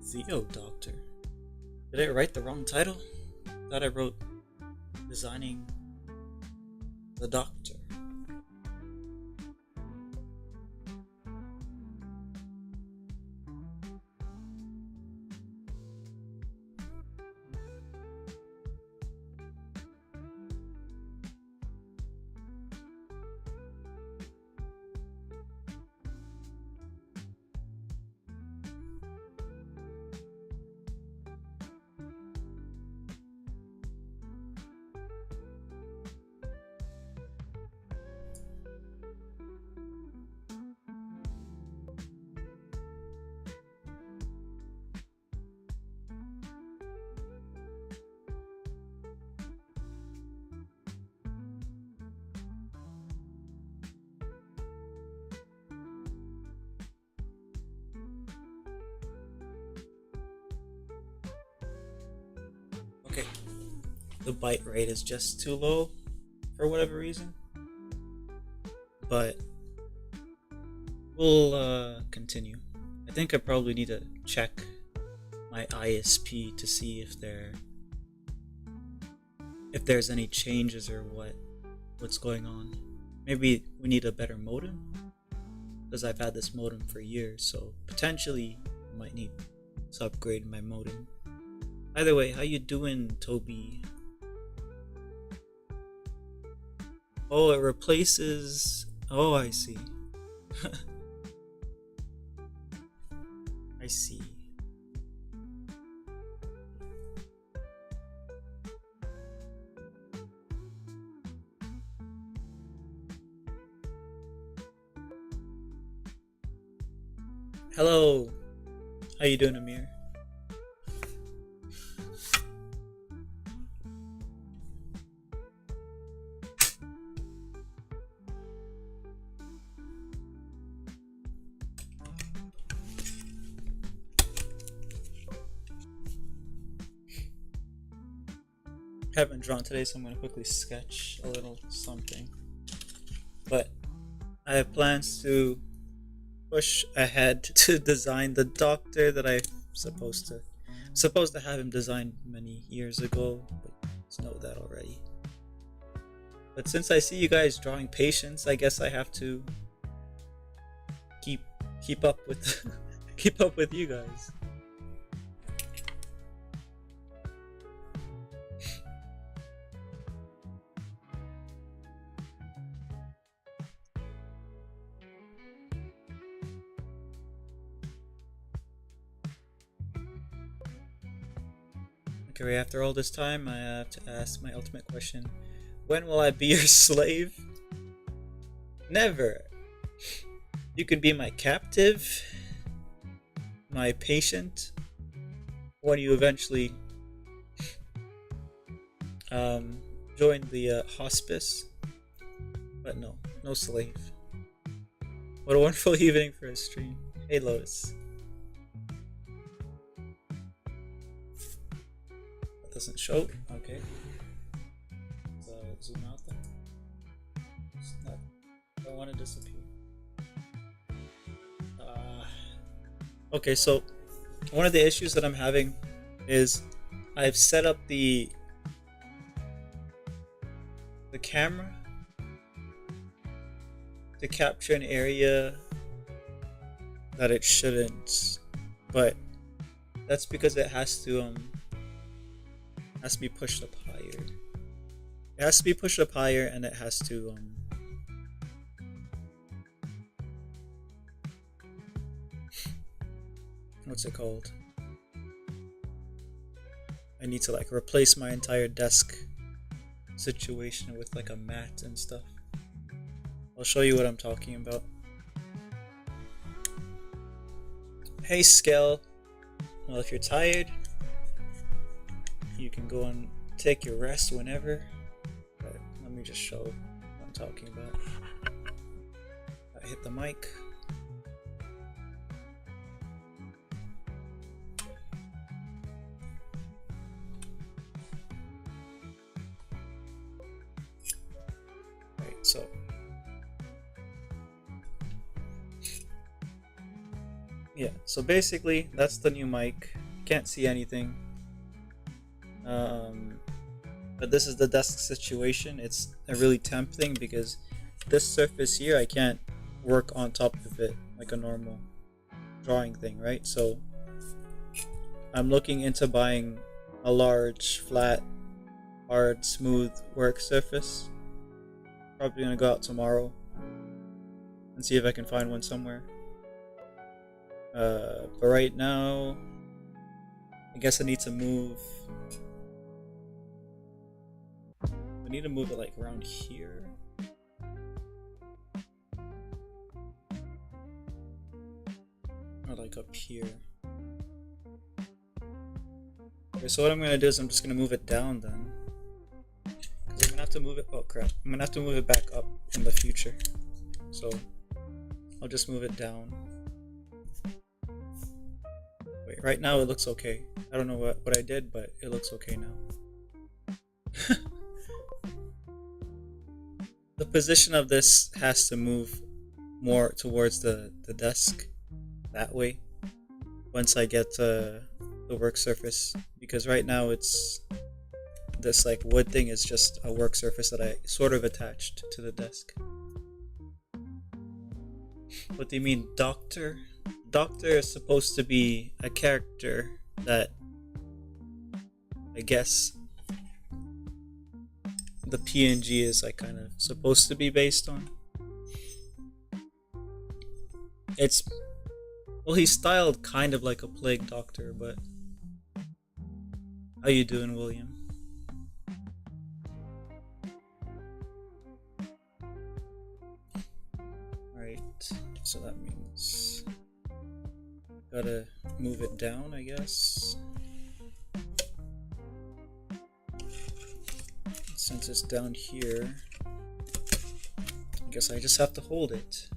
Theo Doctor. Did I write the wrong title? Thought I wrote Designing the Doctor. Okay, the bite rate is just too low for whatever reason, but we'll continue. I think I probably need to check my ISP to see if there's any changes or what's going on. Maybe we need a better modem, because I've had this modem for years, so potentially I might need to upgrade my modem. Either way, how you doing, Toby? Oh, it replaces... Oh, I see. I see. Hello. How you doing, Amir? Haven't drawn today, so I'm going to quickly sketch a little something. But I have plans to push ahead to design the Doctor that I'm supposed to have him designed many years ago, but just know that already. But since I see you guys drawing patients, I guess I have to keep up with keep up with you guys. Okay, after all this time, I have to ask my ultimate question. When will I be your slave? Never. You could be my captive, my patient, when you eventually join the hospice. But no slave. What a wonderful evening for a stream. Hey, Lotus. Doesn't show. Okay. So zoom out there. Don't want to disappear. Okay, so one of the issues that I'm having is I've set up the camera to capture an area that it shouldn't, but that's because it has to be pushed up higher. It has to be pushed up higher, and it has to what's it called? I need to like replace my entire desk situation with like a mat and stuff. I'll show you what I'm talking about. Hey, Skell. Well, if you're tired, you can go and take your rest whenever. But let me just show what I'm talking about. I hit the mic. Right, so yeah, so basically that's the new mic. Can't see anything. But this is the desk situation. It's a really tempting because this surface here I can't work on top of it like a normal drawing thing, right? So I'm looking into buying a large, flat, hard, smooth work surface. Probably gonna go out tomorrow and see if I can find one somewhere. But right now, I guess I need to move. I need to move it like around here. Or like up here. Okay, so what I'm gonna do is I'm just gonna move it down then. Because I'm gonna have to move it, oh crap. I'm gonna have to move it back up in the future. So I'll just move it down. Wait, right now it looks okay. I don't know what I did, but it looks okay now. The position of this has to move more towards the desk that way once I get the work surface, because right now it's this like wood thing is just a work surface that I sort of attached to the desk. What do you mean, Doctor? Doctor is supposed to be a character that I guess the PNG is like kind of supposed to be based on. It's, well, he's styled kind of like a plague doctor, but how you doing, William? Right, so that means gotta move it down, I guess. Since it's down here, I guess I just have to hold it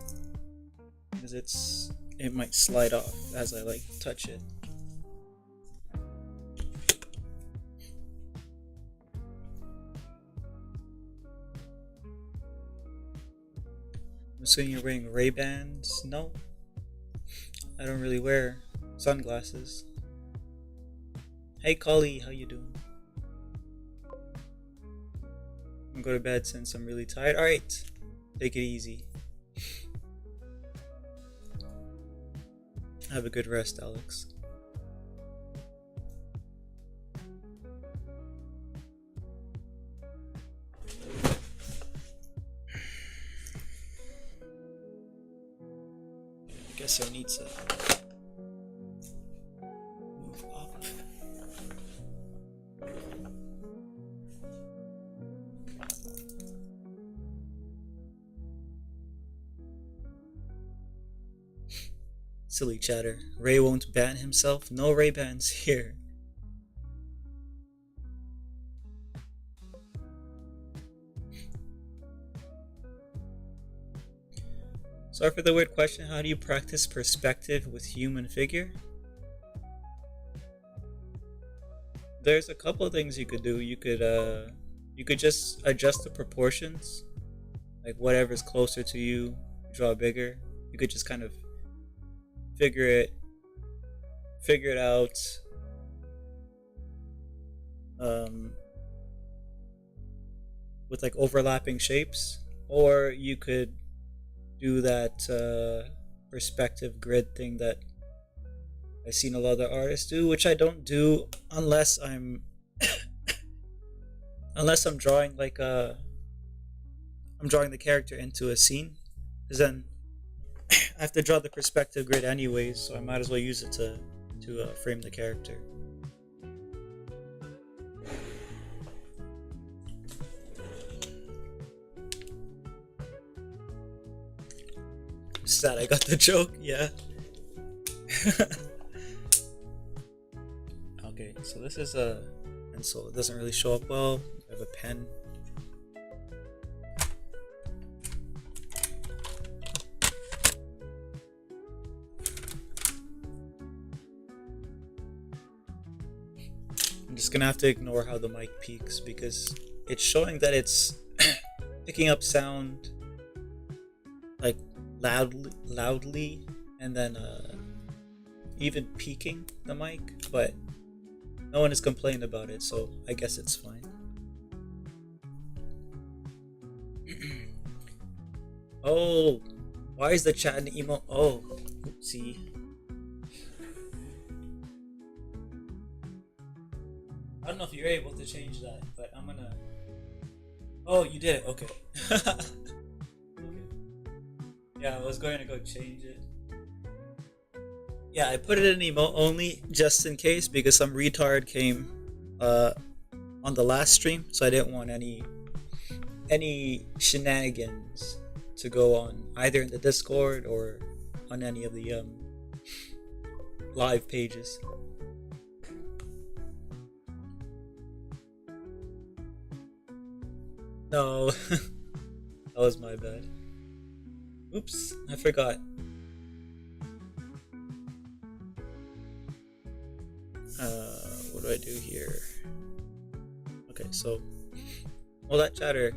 because it might slide off as I like touch it. I'm assuming you're wearing Ray-Bans? No, I don't really wear sunglasses. Hey Collie, how you doing? I'm gonna go to bed since I'm really tired. Alright, take it easy. Have a good rest, Alex. I guess I need to move up. Silly chatter. Ray won't ban himself? No Ray bans here. Sorry for the weird question. How do you practice perspective with human figure? There's a couple of things you could do. You could just adjust the proportions. Like whatever's closer to you, draw bigger. You could just kind of figure it out with like overlapping shapes, or you could do that perspective grid thing that I've seen a lot of artists do, which I don't do unless I'm unless I'm drawing like I'm drawing the character into a scene, because then I have to draw the perspective grid anyways, so I might as well use it to frame the character. Sad I got the joke, yeah. So this is a pencil. It doesn't really show up well. I have a pen. I'm just gonna have to ignore how the mic peaks because it's showing that it's picking up sound like loudly and then even peaking the mic, but no one has complained about it, so I guess it's fine. Oh, why is the chat an emo? Oh, oopsie. I don't know if you're able to change that, but I'm gonna. Oh, you did it. Okay. Okay. Yeah, I was going to go change it. Yeah, I put it in emote only just in case because some retard came on the last stream, so I didn't want any shenanigans to go on either in the Discord or on any of the live pages. No, that was my bad. Oops, I forgot. What do I do here? Okay, so, well, that chatter,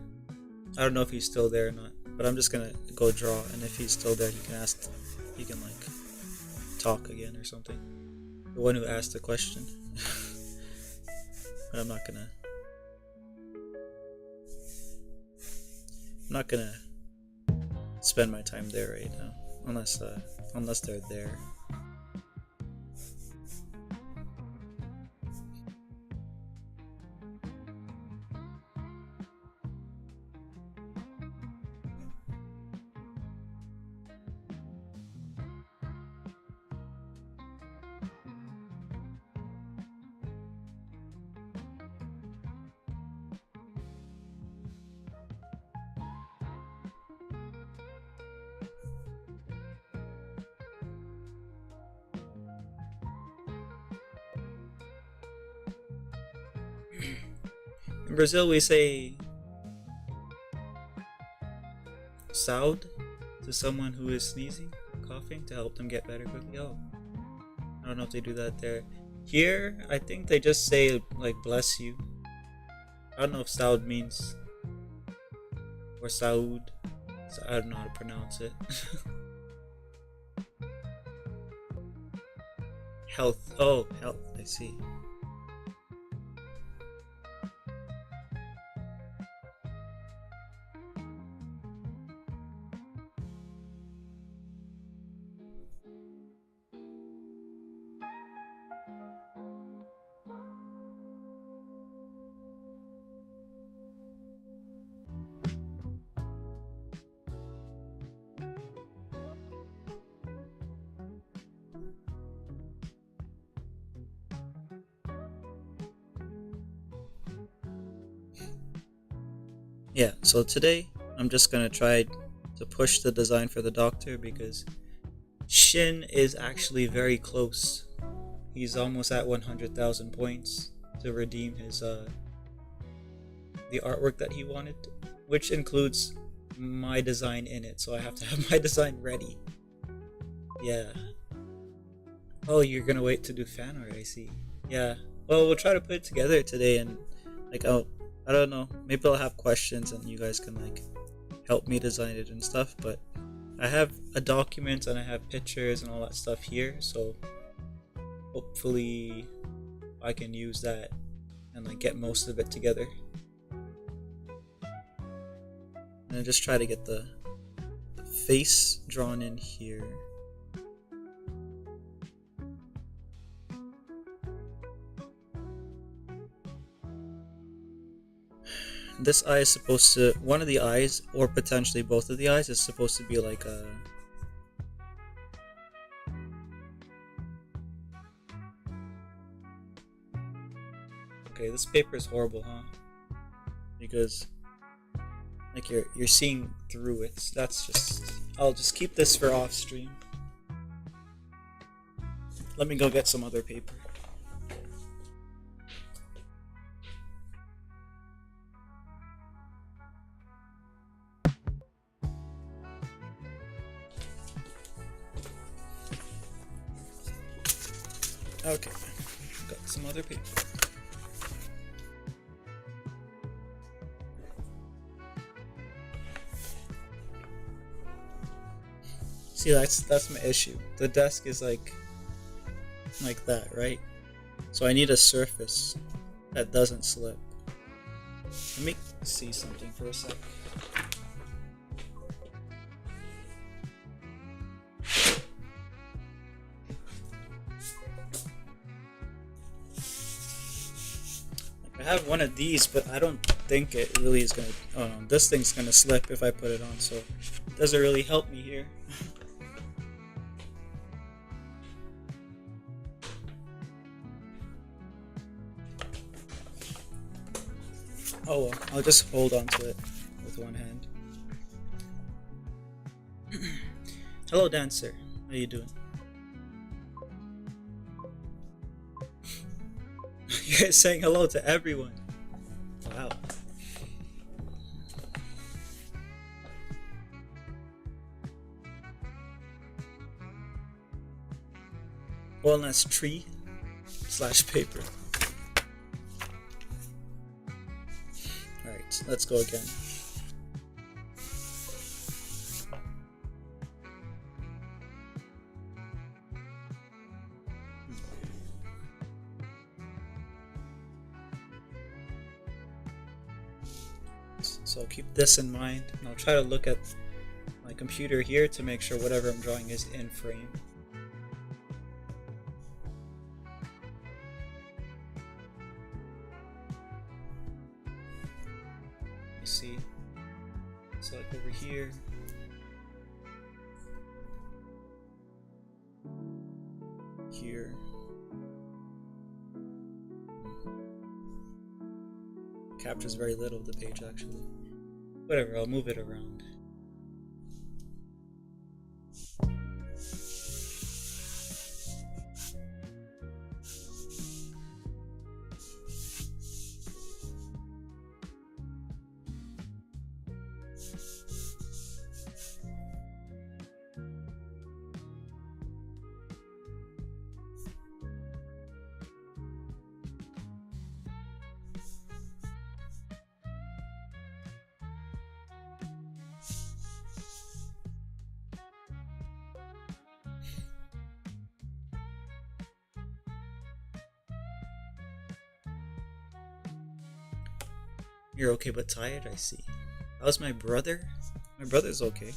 I don't know if he's still there or not, but I'm just gonna go draw, and if he's still there, he can like talk again or something. The one who asked the question. But I'm not gonna spend my time there right now, unless they're there. In Brazil, we say "saúde" to someone who is sneezing, coughing, to help them get better quickly. Oh, I don't know if they do that there. Here, I think they just say like "bless you." I don't know if "saúde" means or "saúde." So I don't know how to pronounce it. Health. Oh, health. I see. Yeah, so today I'm just gonna try to push the design for the doctor because Shin is actually very close. He's almost at 100,000 points to redeem his the artwork that he wanted, which includes my design in it, so I have to have my design ready. Yeah. Oh, you're gonna wait to do fan art, I see. Yeah. Well, we'll try to put it together today and like I don't know, maybe I'll have questions and you guys can like help me design it and stuff, but I have a document and I have pictures and all that stuff here, so hopefully I can use that and like get most of it together. And I just try to get the face drawn in here. This eye is supposed to, one of the eyes, or potentially both of the eyes, is supposed to be like a... Okay, this paper is horrible, huh? Because like you're seeing through it. That's just, I'll just keep this for off stream. Let me go get some other paper. Okay, got some other paper. See, that's my issue. The desk is like that, right? So I need a surface that doesn't slip. Let me see something for a sec. I have one of these, but I don't think it really is gonna. Oh no, this thing's gonna slip if I put it on, so it doesn't really help me here. Oh well, I'll just hold on to it with one hand. Hello, dancer. How you doing? You're saying hello to everyone. Wow. Walnut tree / paper. Alright, let's go again. So I'll keep this in mind, and I'll try to look at my computer here to make sure whatever I'm drawing is in frame. You see, so like over here, here, captures very little of the page actually. Whatever, I'll move it around. You're okay but tired, I see. How's my brother? My brother's okay.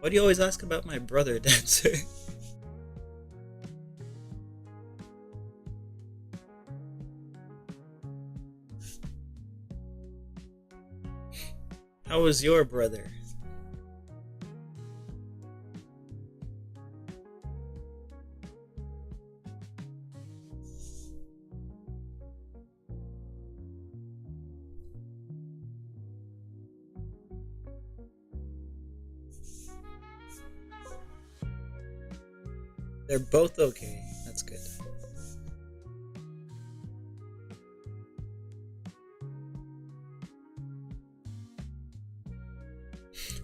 Why do you always ask about my brother, dancer? How was your brother? They're both okay. That's good.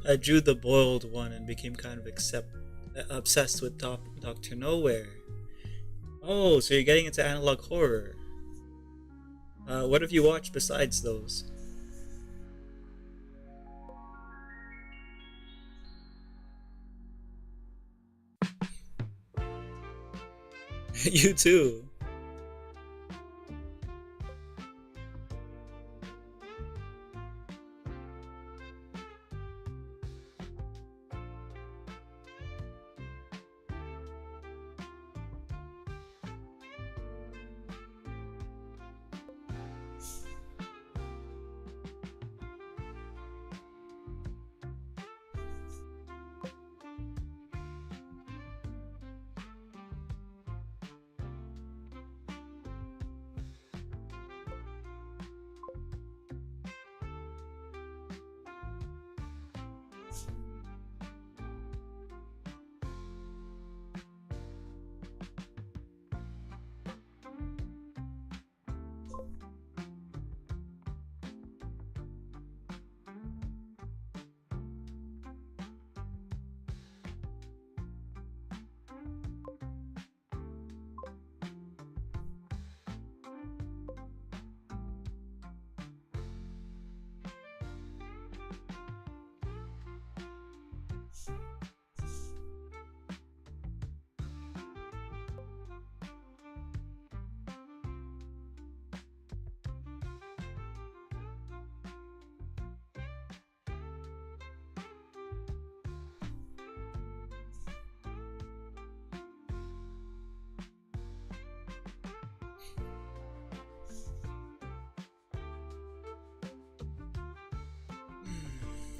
I drew the boiled one and became kind of obsessed with Doctor Nowhere. Oh, so you're getting into analog horror. What have you watched besides those? You too.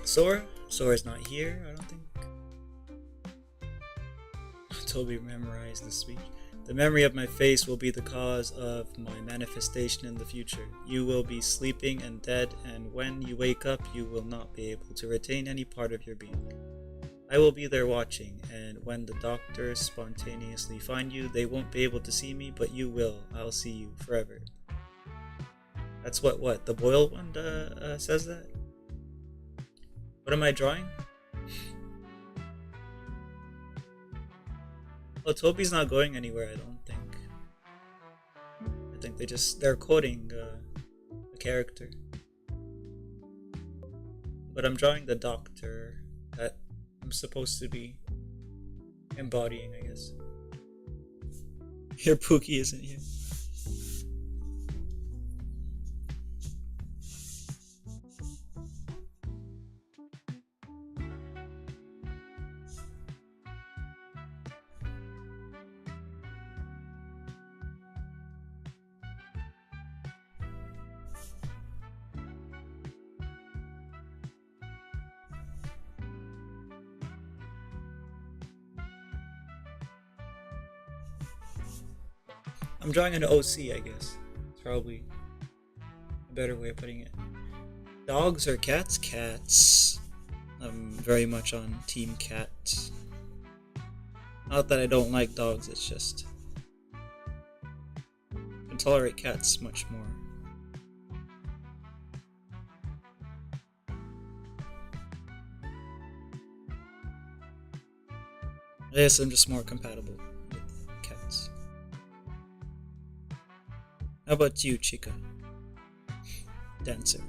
Sora? Sora's not here, I don't think. Toby memorized the speech. The memory of my face will be the cause of my manifestation in the future. You will be sleeping and dead, and when you wake up, you will not be able to retain any part of your being. I will be there watching, and when the doctors spontaneously find you, they won't be able to see me, but you will. I'll see you forever. That's what? The boiled one says that? What am I drawing? Well, Toby's not going anywhere, I don't think. I think they're quoting a character. But I'm drawing the doctor that I'm supposed to be embodying, I guess. Here, Pookie isn't here. I'm drawing an OC, I guess. It's probably a better way of putting it. Dogs or cats? Cats. I'm very much on Team Cat. Not that I don't like dogs, it's just I can tolerate cats much more. I guess I'm just more compatible with cats. How about you, Chica? Dancer.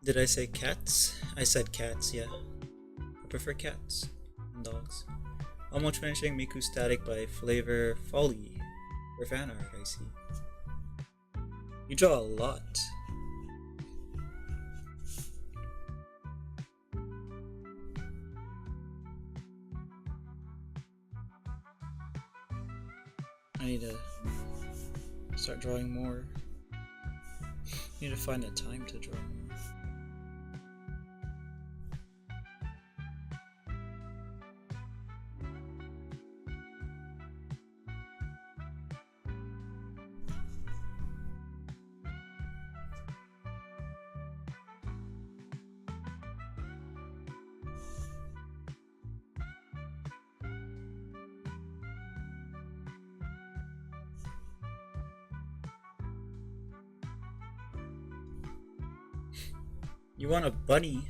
Did I say cats? I said cats, yeah. I prefer cats and dogs. Almost finishing Miku Static by Flavor Folly. For fan art, I see. You draw a lot. I need to start drawing more. I need to find the time to draw more. You want a bunny?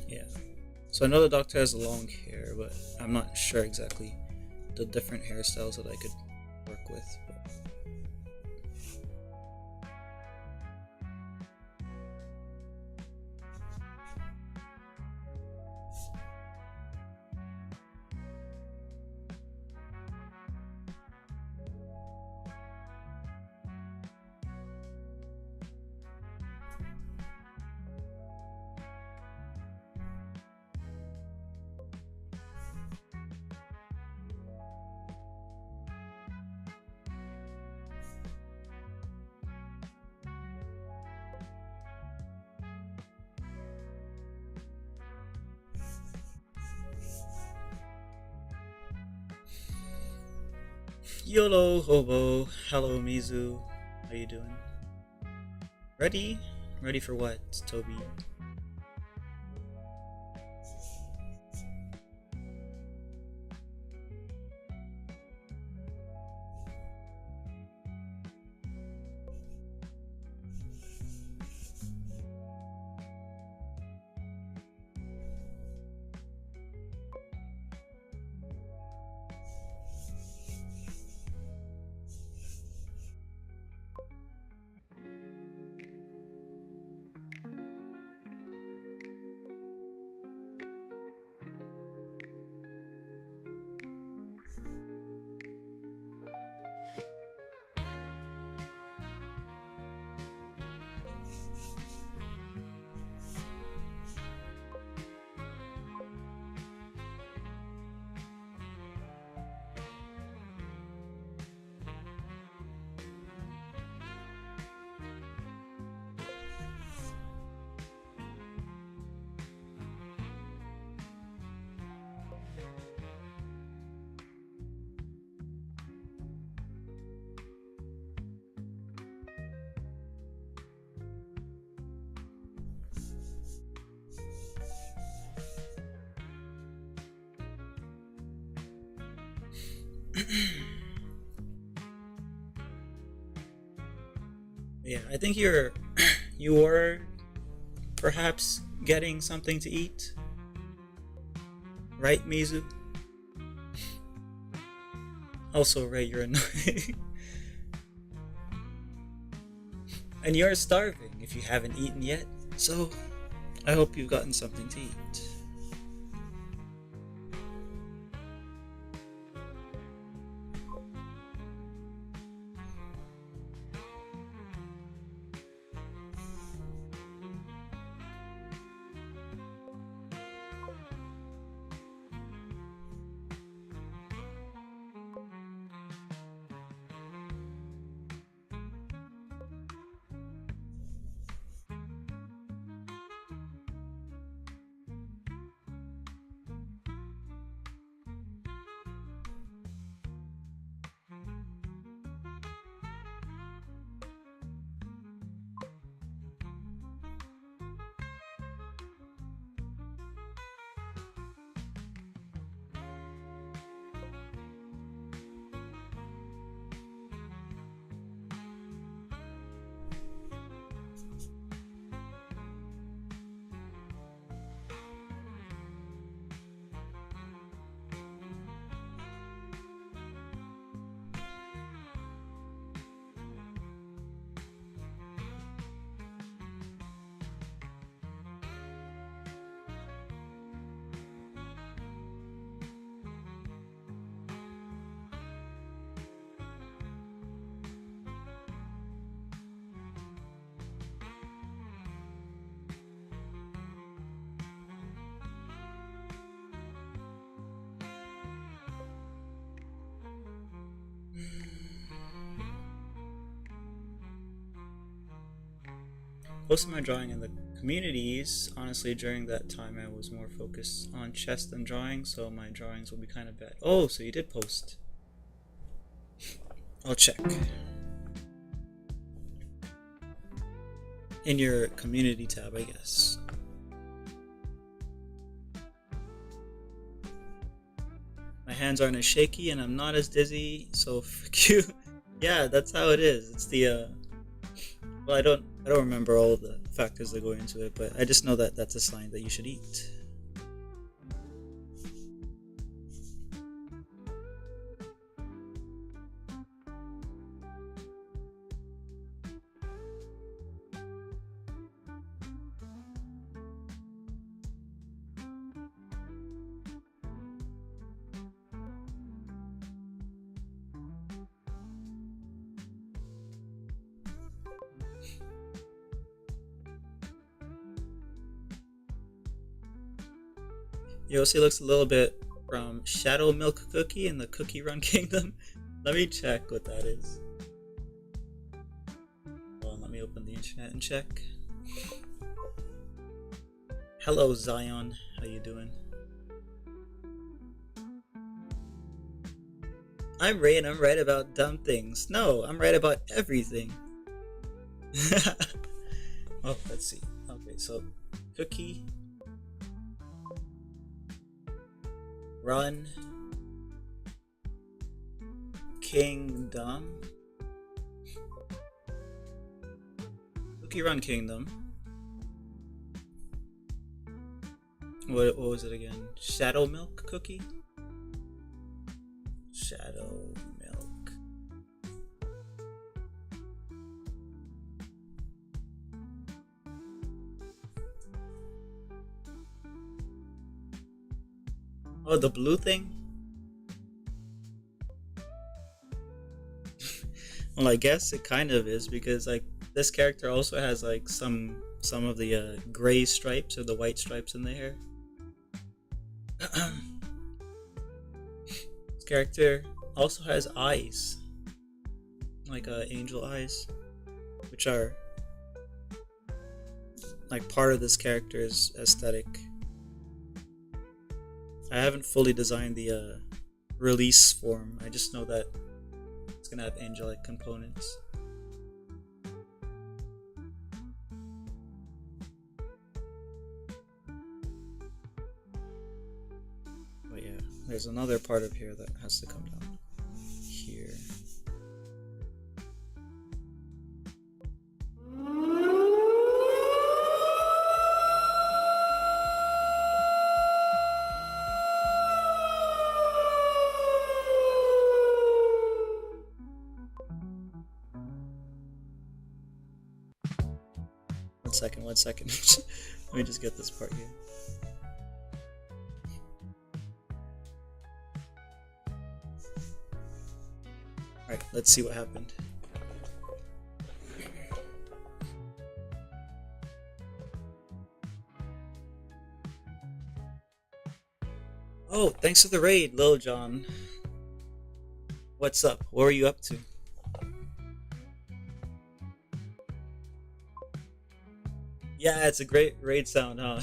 Yeah. So I know the doctor has long hair, but I'm not sure exactly the different hairstyles that I could work with. But YOLO hobo, hello Mizu, how you doing? Ready? Ready for what, Toby? Yeah, I think you were perhaps getting something to eat, right, Mizu? Also, right, you're annoying. And you're starving if you haven't eaten yet, so I hope you've gotten something to eat. Most of my drawing in the communities, honestly, during that time I was more focused on chess than drawing, so my drawings will be kind of bad. Oh, so you did post. I'll check. In your community tab, I guess. My hands aren't as shaky and I'm not as dizzy, so fuck you. Yeah, that's how it is. It's the well, I don't remember all the factors that go into it, but I just know that that's a sign that you should eat. Yossi looks a little bit from Shadow Milk Cookie in the Cookie Run Kingdom. Let me check what that is. Hold on, let me open the internet and check. Hello Zion, how you doing? I'm Ray and I'm right about dumb things. No, I'm right about everything. Oh, let's see. Okay, so Cookie Run Kingdom. Cookie Run Kingdom. What was it again? Shadow Milk Cookie? Shadow Milk. Oh, the blue thing? Well, I guess it kind of is because like this character also has like some of the gray stripes or the white stripes in the hair. This character also has eyes, like angel eyes, which are like part of this character's aesthetic. I haven't fully designed the release form. I just know that it's gonna have angelic components. But yeah, there's another part of here that has to come down here. 1 second. Let me just get this part here. Alright, let's see what happened. Oh, thanks for the raid, Lil John. What's up? What were you up to? Yeah, it's a great raid sound, huh?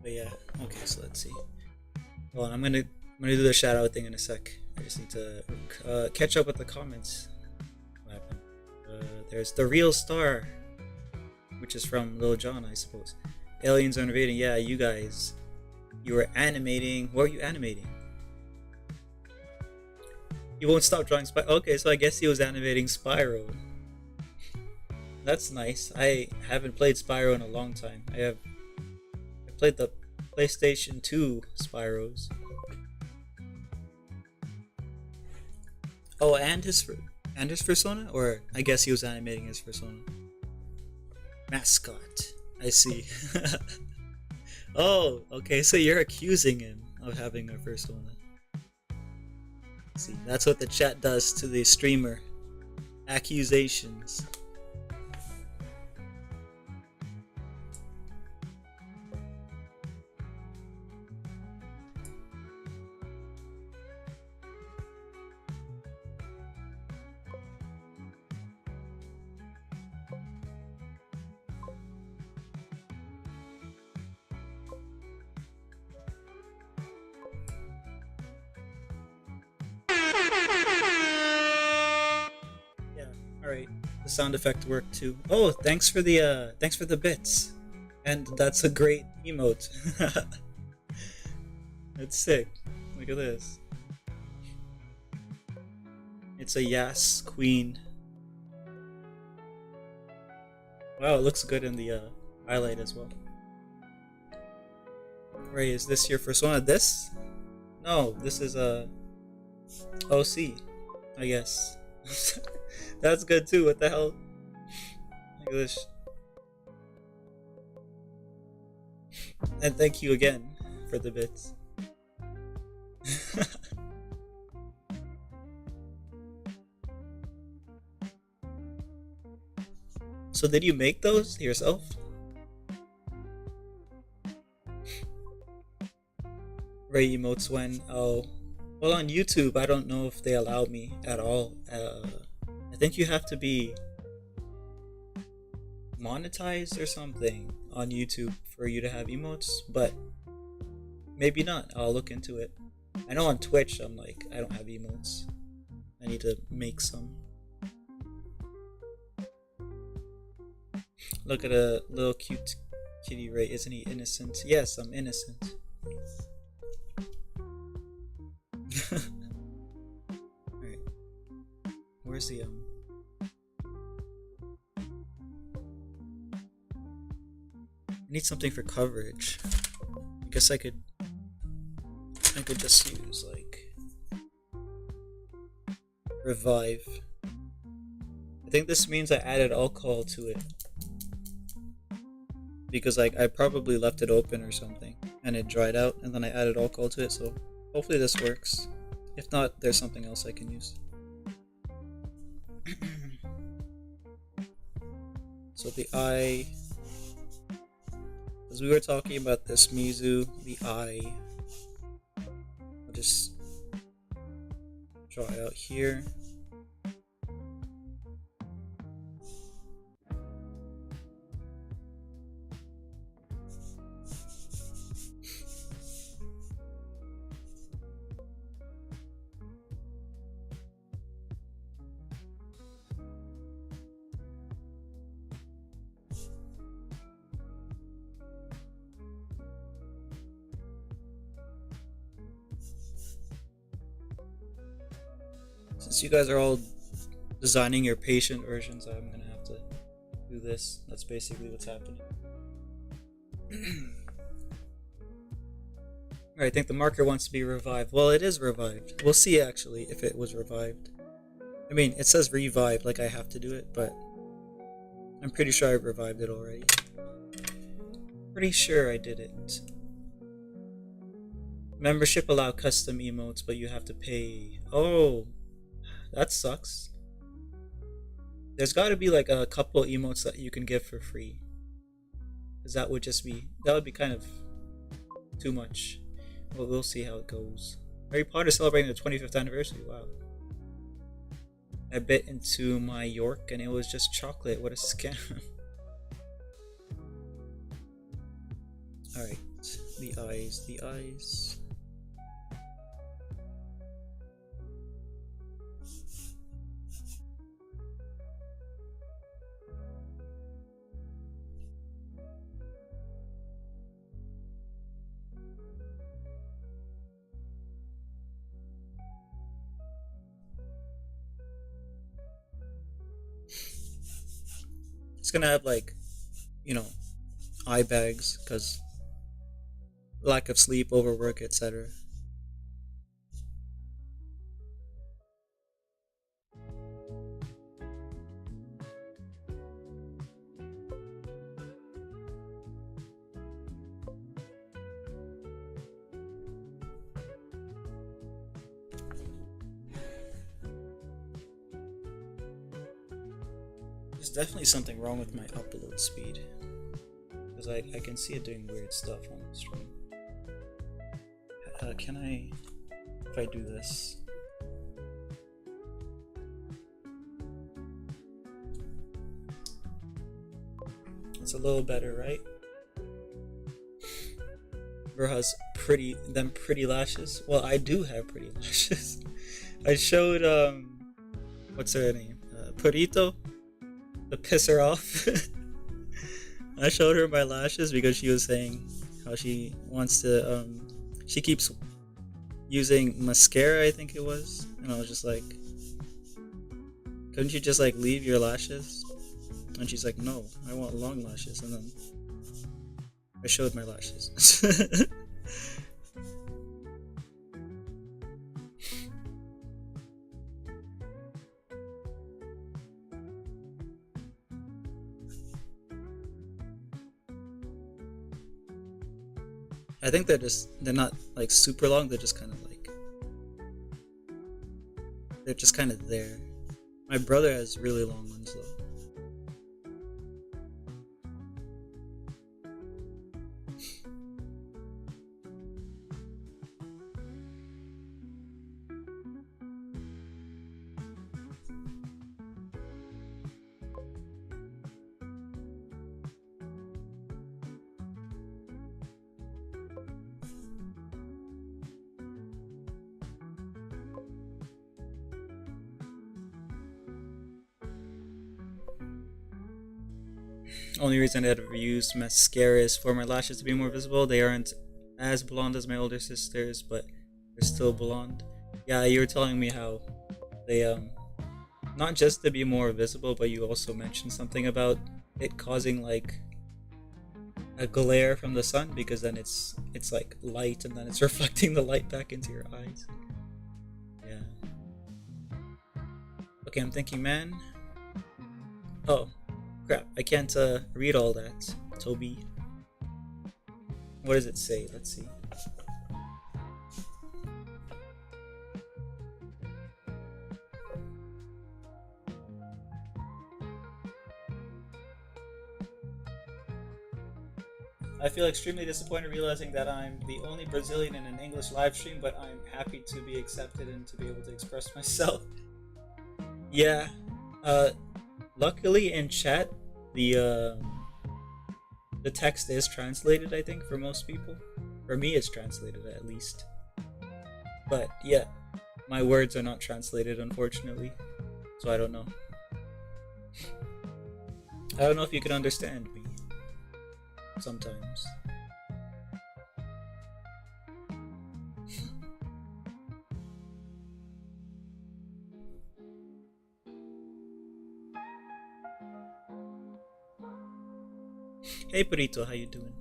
But yeah, okay, so let's see. Hold on, I'm gonna do the shadow thing in a sec. I just need to catch up with the comments. What happened? There's the real star, which is from Lil Jon, I suppose. Aliens are invading. Yeah, you guys. You were animating. What were you animating? He won't stop drawing Spyro. Okay, so I guess he was animating Spyro. That's nice. I haven't played Spyro in a long time. I played the PlayStation 2 Spyros. Oh, and his persona? Or I guess he was animating his persona. Mascot. I see. Oh, okay, so you're accusing him of having a persona. See, that's what the chat does to the streamer. Accusations. Alright, the sound effect worked too. Oh, thanks for the bits. And that's a great emote. That's sick. Look at this. It's a Yas Queen. Wow, it looks good in the highlight as well. Ray, is this your persona? This? No, no, this is a OC, I guess. That's good too. What the hell? English. And thank you again for the bits. So did you make those yourself? Ray emotes when? Oh, well, on YouTube I don't know if they allow me at all. I think you have to be monetized or something on YouTube for you to have emotes, but maybe not. I'll look into it. I know on Twitch I'm like, I don't have emotes. I need to make some. Look at a little cute kitty Ray. Isn't he innocent? Yes, I'm innocent. Alright. Where's the I need something for coverage. I guess I could just use like revive. I think this means I added alcohol to it. Because like I probably left it open or something and it dried out and then I added alcohol to it, so hopefully this works. If not, there's something else I can use. So the eye, as we were talking about this Mizu, the eye, I'll just draw it out here. Since you guys are all designing your patient versions, I'm gonna have to do this. That's basically what's happening. Alright, I think the marker wants to be revived. Well, it is revived. We'll see actually if it was revived. I mean, it says revive, like I have to do it, but I'm pretty sure I revived it already. Pretty sure I did it. Membership allow custom emotes, but you have to pay. Oh, that sucks. There's got to be like a couple emotes that you can give for free, because that would be kind of too much. Well, we'll see how it goes. Harry Potter celebrating the 25th anniversary. Wow. I bit into my York and it was just chocolate. What a scam. Alright, the eyes. It's gonna have like, eye bags because lack of sleep, overwork, etc. There's definitely something wrong with my upload speed, because I can see it doing weird stuff on the stream. Can I, if I do this? It's a little better, right? Bro has pretty lashes. Well, I do have pretty lashes. I showed what's her name? Purito, to piss her off. I showed her my lashes because she was saying how she wants to she keeps using mascara, I think it was, and I was just like, couldn't you just like leave your lashes? And she's like, no, I want long lashes. And then I showed my lashes. I think they're not like super long. They're just kind of like they're just kind of there. My brother has really long ones though. Only reason I'd ever used mascara is for my lashes to be more visible. They aren't as blonde as my older sisters, but they're still blonde. Yeah, you were telling me how they not just to be more visible, but you also mentioned something about it causing like a glare from the sun because then it's like light and then it's reflecting the light back into your eyes. Yeah. Okay, I'm thinking, man. Oh, crap! I can't read all that, Toby. What does it say? Let's see. I feel extremely disappointed realizing that I'm the only Brazilian in an English live stream, but I'm happy to be accepted and to be able to express myself. Yeah. Uh, Luckily in chat, the the text is translated. I think for most people, for me, it's translated at least. But yeah, my words are not translated, unfortunately. So I don't know. I don't know if you can understand me sometimes. Hey Perito, how you doing?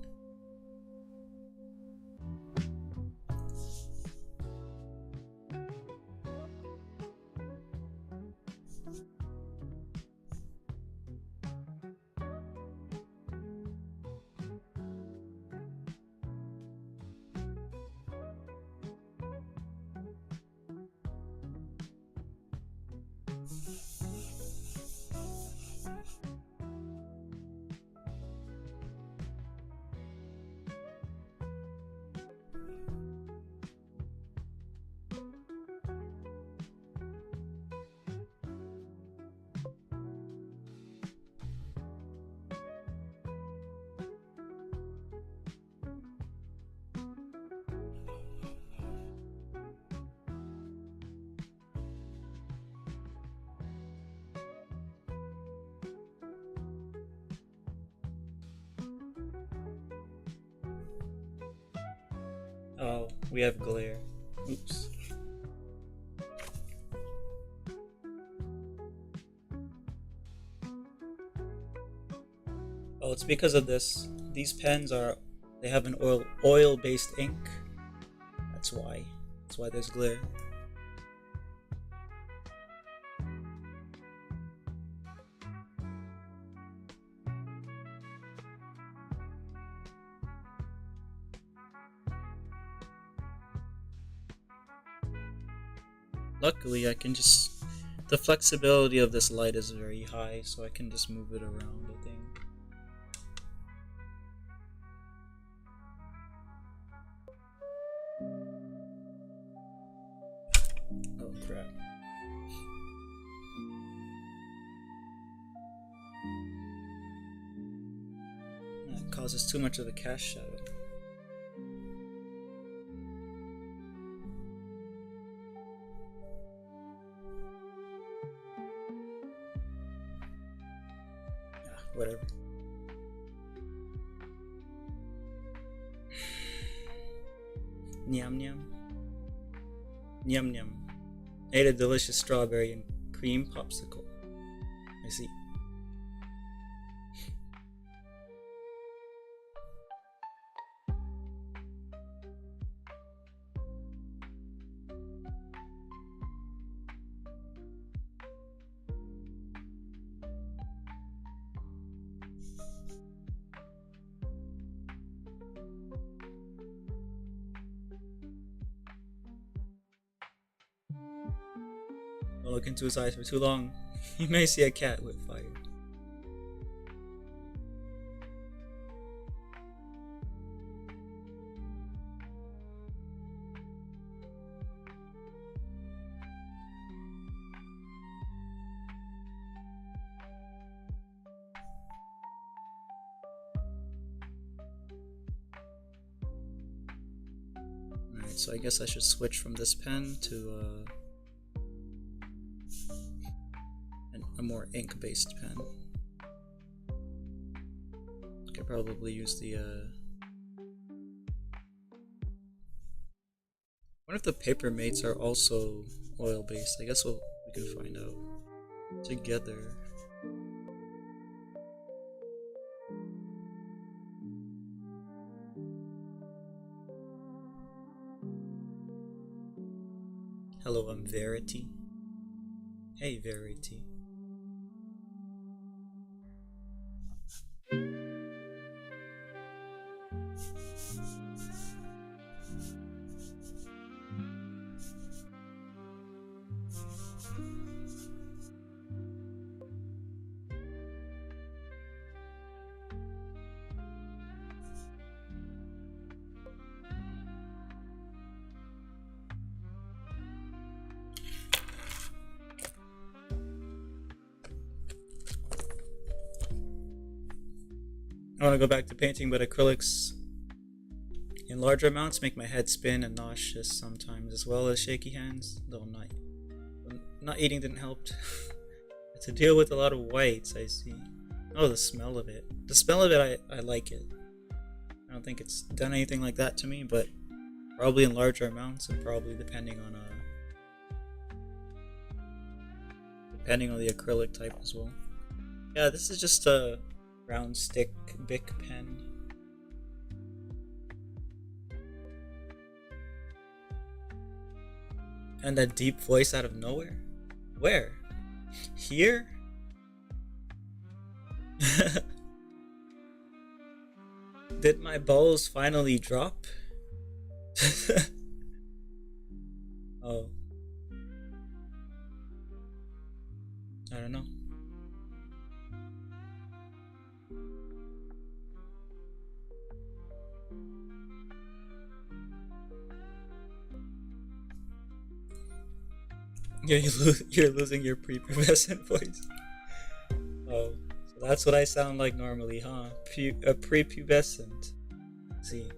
Oh, we have glare. Oops. Oh, it's because of this. These pens are they have an oil based ink. That's why. That's why there's glare. Luckily, I can just the flexibility of this light is very high, so I can just move it around, I think. Oh crap. That causes too much of a cast shadow. Whatever. Nyam nyam. Nyam nyam. I ate a delicious strawberry and cream popsicle. I see. Don't look into his eyes for too long. You may see a cat with fire. Alright, so I guess I should switch from this pen to a more ink-based pen. I could probably use the what if the paper mates are also oil-based? I guess we can find out together. Hello, I'm Verity. Hey, Verity. I want to go back to painting, but acrylics in larger amounts make my head spin and nauseous sometimes, as well as shaky hands, though not eating didn't help. To deal with a lot of whites, I see. Oh, the smell of it. The smell of it, I like it. I don't think it's done anything like that to me, but probably in larger amounts and probably depending on the acrylic type as well. Yeah, this is just a round stick Bic pen. And that deep voice out of nowhere? Where? Here? Did my balls finally drop? Oh. I don't know. Yeah, you're losing your prepubescent voice. Oh, so that's what I sound like normally, huh? Prepubescent. See.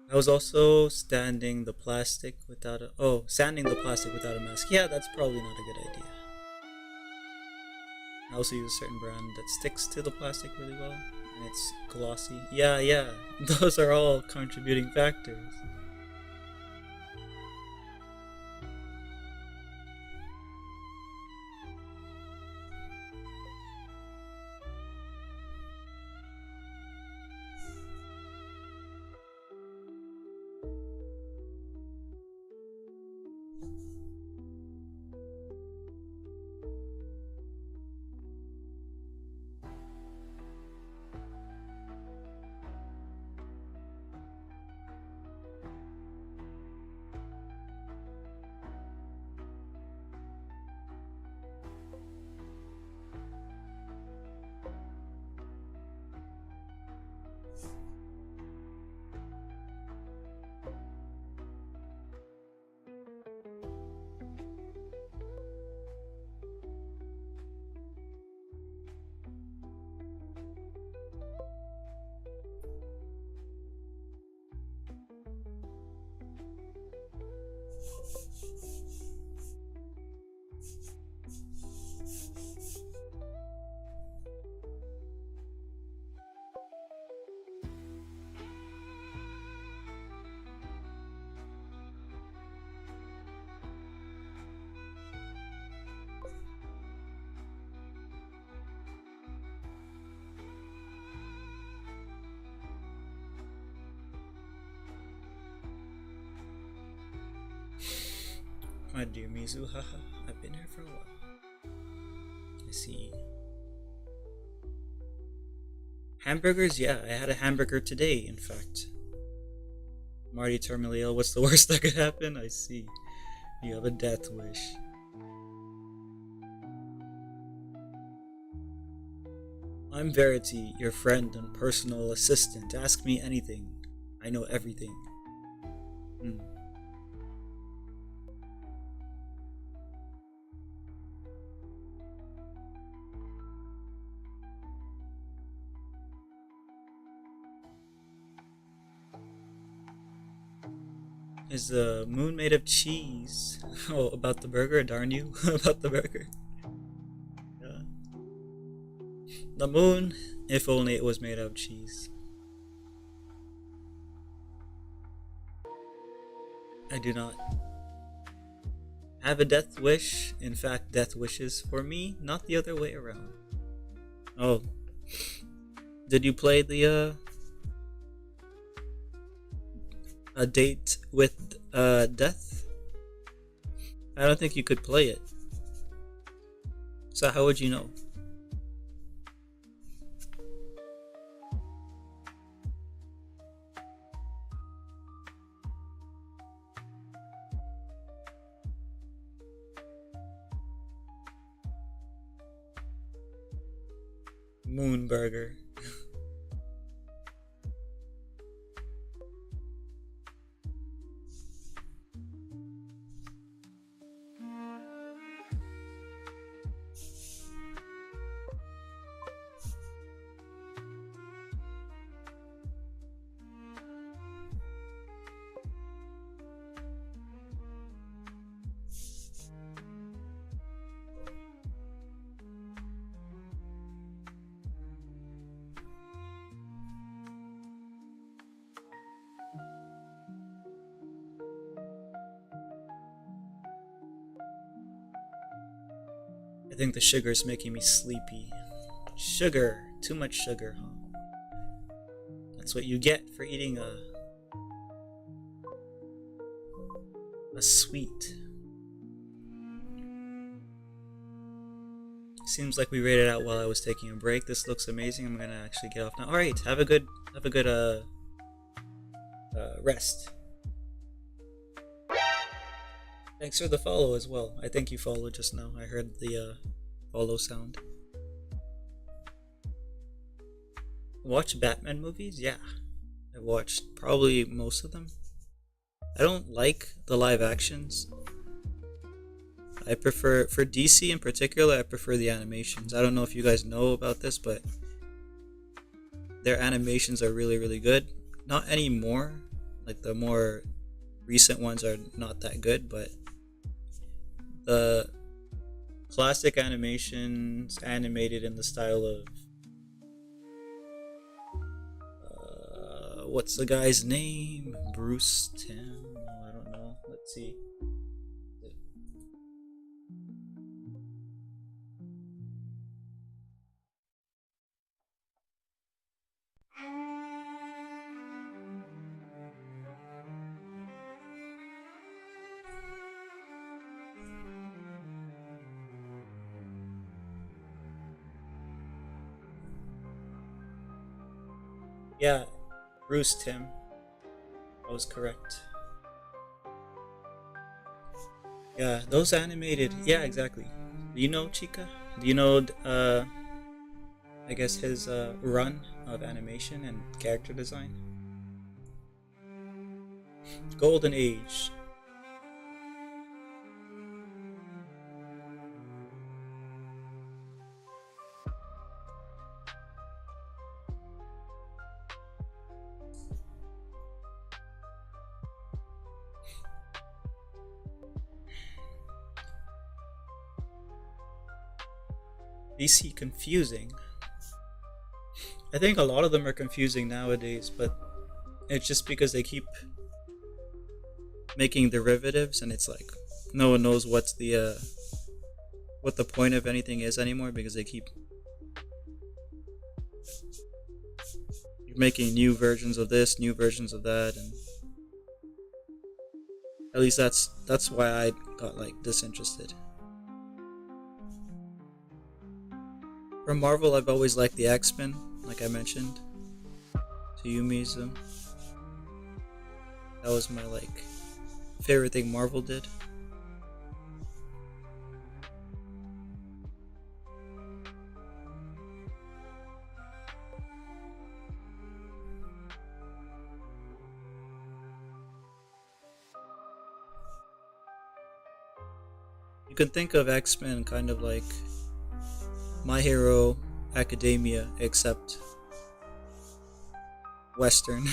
I was also sanding the plastic without a mask. Yeah, that's probably not a good idea. I also use a certain brand that sticks to the plastic really well, and it's glossy. Yeah, those are all contributing factors. My dear Mizu, haha, I've been here for a while. I see. Hamburgers? Yeah, I had a hamburger today, in fact. Marty terminally ill, what's the worst that could happen? I see. You have a death wish. I'm Verity, your friend and personal assistant. Ask me anything. I know everything. Hmm. Is the moon made of cheese? Oh, about the burger? Darn you. About the burger. Yeah. The moon, if only it was made of cheese. I do not have a death wish. In fact, death wishes for me, not the other way around. Oh. Did you play the a date with death? I don't think you could play it. So how would you know? Moonburger. I think the sugar is making me sleepy. Sugar. Too much sugar, huh? That's what you get for eating a sweet. Seems like we rated out while I was taking a break. This looks amazing. I'm gonna actually get off now. Alright, have a good rest. Thanks for the follow as well. I think you followed just now. I heard the follow sound. Watch Batman movies? Yeah. I've watched probably most of them. I don't like the live actions. I prefer, for DC in particular, I prefer the animations. I don't know if you guys know about this, but their animations are really, really good. Not anymore. Like the more recent ones are not that good, but the classic animations animated in the style of what's the guy's name? Bruce Tim? I don't know. Let's see. Yeah, Bruce Tim. I was correct. Yeah, those animated. Yeah, exactly. Do you know Chica? Do you know, I guess his run of animation and character design? Golden Age. DC confusing. I think a lot of them are confusing nowadays, but it's just because they keep making derivatives, and it's like no one knows what the point of anything is anymore because they keep making new versions of this, new versions of that, and At least that's why I got like disinterested. From Marvel, I've always liked the X-Men, like I mentioned. Tues. That was my like favorite thing Marvel did. You can think of X-Men kind of like My Hero Academia, except Western.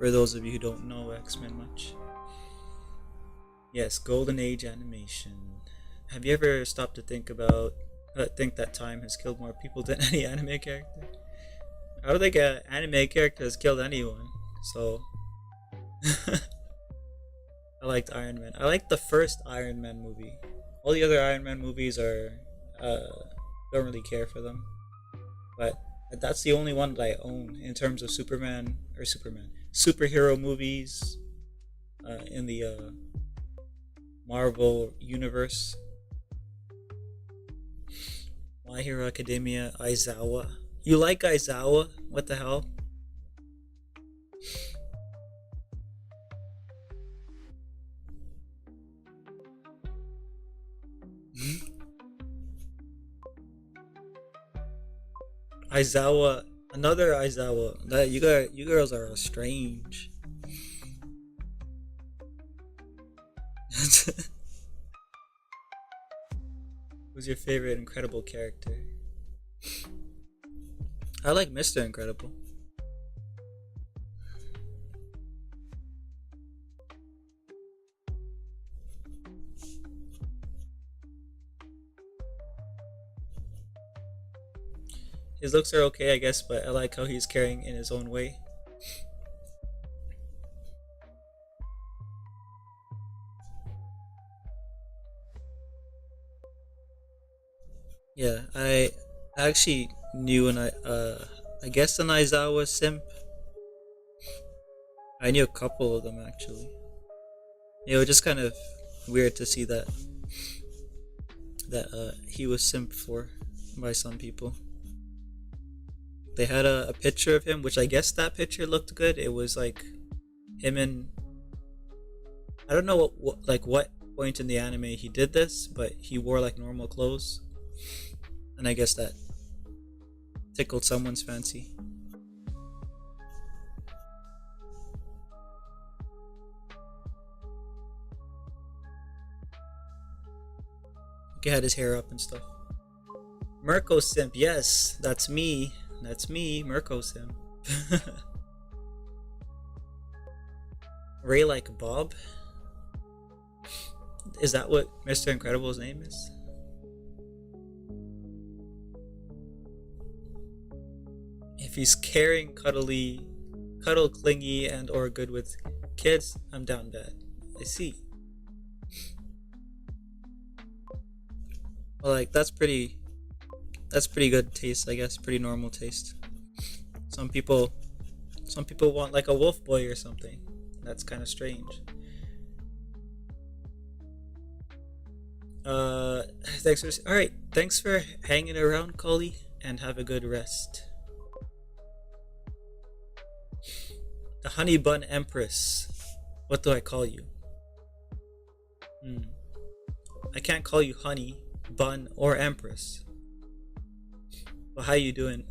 For those of you who don't know X-Men much. Yes, Golden Age animation. Have you ever stopped to think that time has killed more people than any anime character? I don't think an anime character has killed anyone. So I liked Iron Man. I liked the first Iron Man movie. All the other Iron Man movies are don't really care for them. But that's the only one that I own in terms of superhero movies in the Marvel universe. My Hero Academia, Aizawa. You like Aizawa? What the hell? Aizawa, another Aizawa. That you girls are strange. Who's your favorite Incredible character? I like Mr. Incredible. His looks are okay, I guess, but I like how he's carrying in his own way. Yeah, I actually knew I guess an Aizawa simp. I knew a couple of them actually. It was just kind of weird to see that he was simped for by some people. They had a picture of him, which I guess that picture looked good. It was like him and I don't know what point in the anime he did this, but he wore like normal clothes, and I guess that tickled someone's fancy. He had his hair up and stuff. Mirko simp, yes, that's me. That's me, Mirko simp. Ray like Bob? Is that what Mr. Incredible's name is? If he's caring, cuddle clingy, and or good with kids, I'm down bad. I see. Well, like that's pretty good taste, I guess. Pretty normal taste. Some people want like a wolf boy or something. That's kind of strange. Thanks for all right. Thanks for hanging around, Collie, and have a good rest. The Honey Bun Empress. What do I call you? I can't call you Honey, Bun, or Empress. Well, how you doing?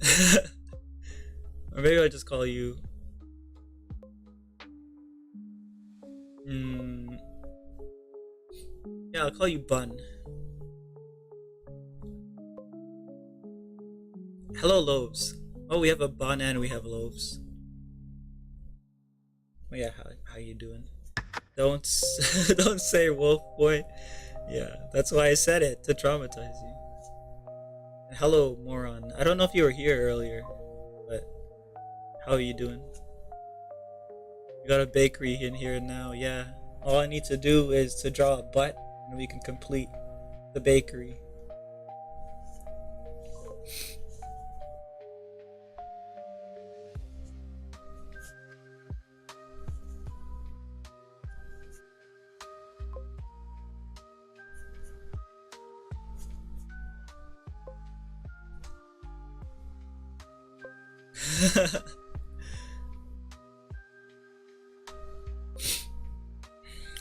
Or maybe I'll just call you. Yeah, I'll call you Bun. Hello, loaves. Oh, we have a bun and we have loaves. Oh yeah, how you doing? Don't don't say wolf boy. Yeah, that's why I said it, to traumatize you. Hello, moron. I don't know if you were here earlier, but how are you doing? We got a bakery in here now. Yeah, all I need to do is to draw a butt, and we can complete the bakery.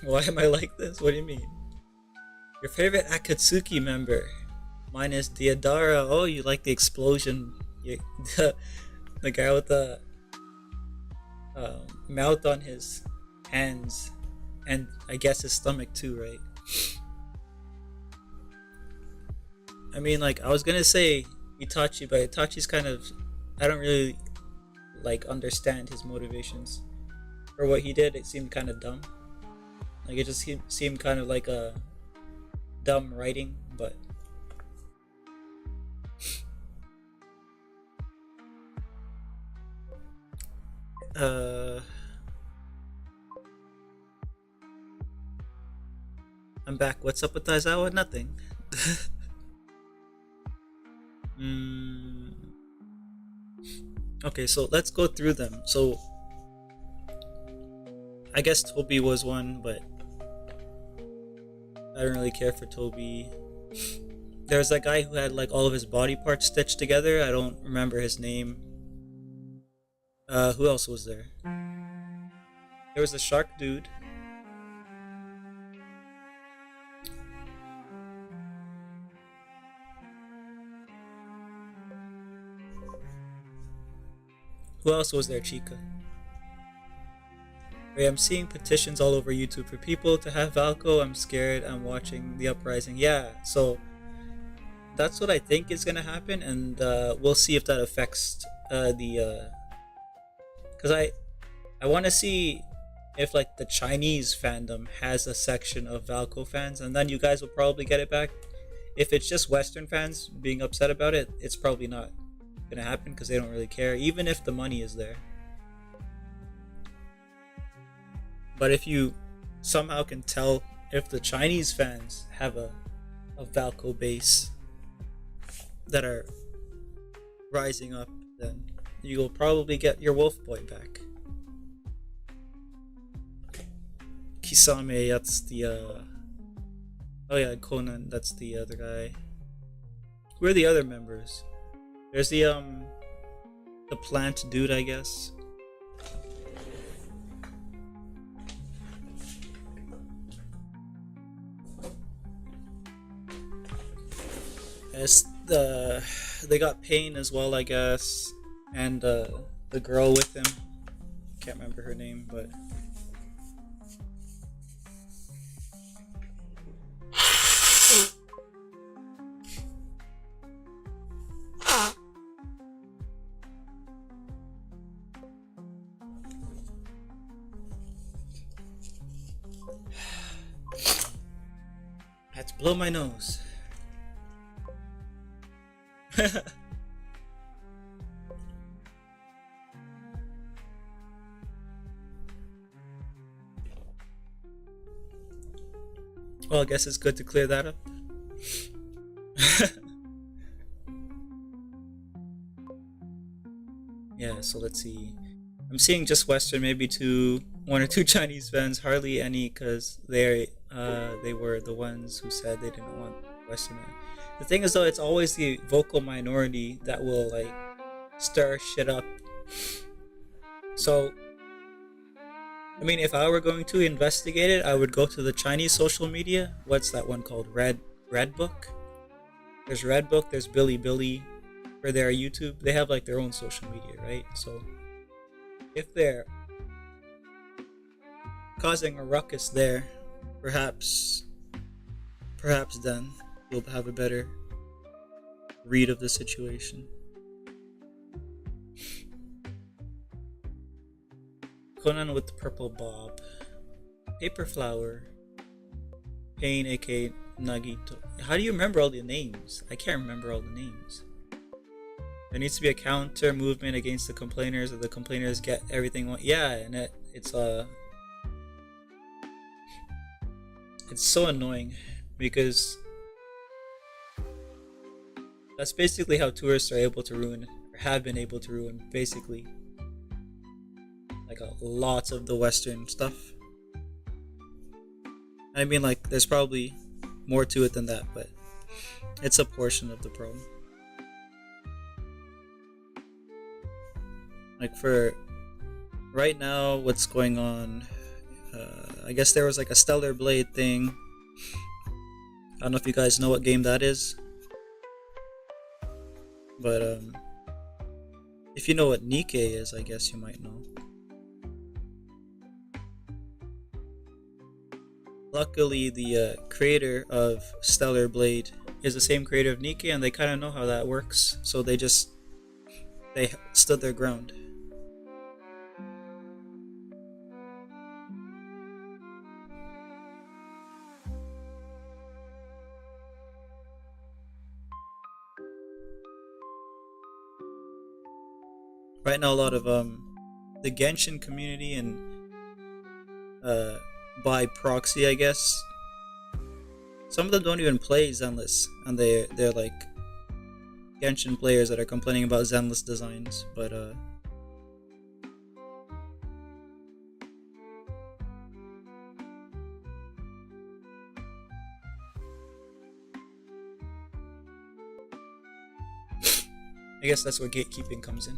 Why am I like this? What do you mean? Your favorite Akatsuki member? Mine is Diodara. Oh, you like the explosion. The guy with the mouth on his hands. And I guess his stomach too, right? I mean, like, I was gonna say Itachi, but Itachi's kind of... I don't really, like, understand his motivations. For what he did, it seemed kind of dumb. Like, it just seemed kind of like a dumb writing, but... I'm back. What's up with Aizawa? Nothing. Okay, so let's go through them. So, I guess Toby was one, but I don't really care for Toby. There's that guy who had like all of his body parts stitched together. I don't remember his name. Who else was there? There was a shark dude. Who else was there, Chica? Wait, I'm seeing petitions all over YouTube for people to have Valko. I'm scared. I'm watching the uprising. Yeah, so that's what I think is gonna happen, and we'll see if that affects the. Because I want to see if like the Chinese fandom has a section of Valko fans, and then you guys will probably get it back. If it's just Western fans being upset about it, it's probably not gonna happen because they don't really care, even if the money is there. But if you somehow can tell if the Chinese fans have a Valko base that are rising up, then you will probably get your Wolf Boy back. Kisame, that's the oh yeah, Conan, that's the other guy. Who are the other members? There's the plant dude, I guess. They got Pain as well, I guess, and the girl with him. Can't remember her name, but I had to blow my nose. Well, I guess it's good to clear that up. Yeah, so let's see. I'm seeing just Western, maybe one or two Chinese fans, hardly any, because they were the ones who said they didn't want Western. The thing is, though, it's always the vocal minority that will like stir shit up. So, I mean, if I were going to investigate it, I would go to the Chinese social media. What's that one called? Redbook? There's Redbook, there's Bilibili. For their YouTube, they have like their own social media, right? So if they're causing a ruckus there, perhaps then you'll have a better read of the situation. Conan with the purple bob. Paper flower. Pain, aka Nagito. How do you remember all the names? I can't remember all the names. There needs to be a counter movement against the complainers, or the complainers get everything. Yeah, and it's so annoying because that's basically how tourists are able to ruin, or have been able to ruin, basically, like lots of the Western stuff. I mean, like, there's probably more to it than that, but it's a portion of the problem. Like for right now, what's going on? I guess there was like a Stellar Blade thing. I don't know if you guys know what game that is, but if you know what Nikkei is, I guess you might know. Luckily, the creator of Stellar Blade is the same creator of Nikkei, and they kind of know how that works, so they stood their ground. Right now, a lot of the Genshin community and uh by proxy, I guess, some of them don't even play Zenless, and they're like Genshin players that are complaining about Zenless designs. But I guess that's where gatekeeping comes in.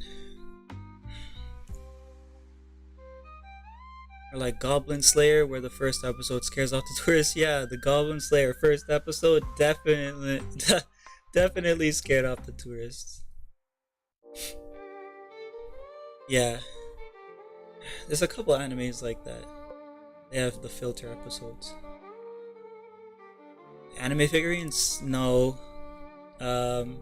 Or like Goblin Slayer, where the first episode scares off the tourists. Yeah, the Goblin Slayer first episode definitely, definitely scared off the tourists. Yeah, there's a couple animes like that. They have the filter episodes. Anime figurines? No. Um,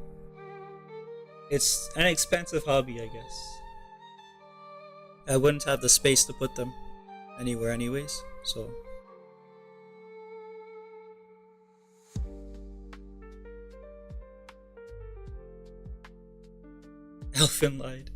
it's an expensive hobby, I guess. I wouldn't have the space to put them anywhere, anyways. So, Elfin lied.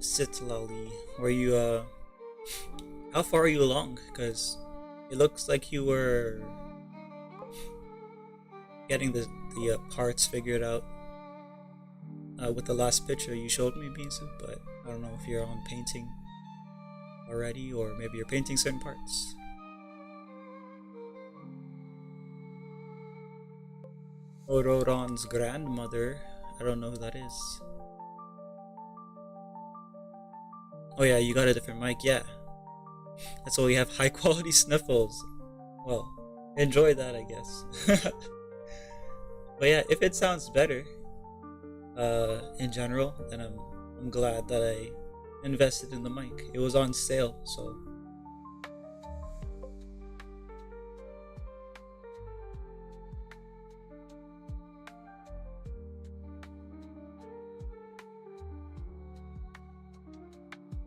Sitlali, were you how far are you along? Because it looks like you were getting the parts figured out with the last picture you showed me, Binsu. But I don't know if you're on painting already, or maybe you're painting certain parts. Ororon's grandmother. I don't know who that is. Oh yeah, you got a different mic. Yeah, that's why we have high quality sniffles. Well, enjoy that, I guess. But yeah, if it sounds better, in general, then I'm glad that I invested in the mic. It was on sale, so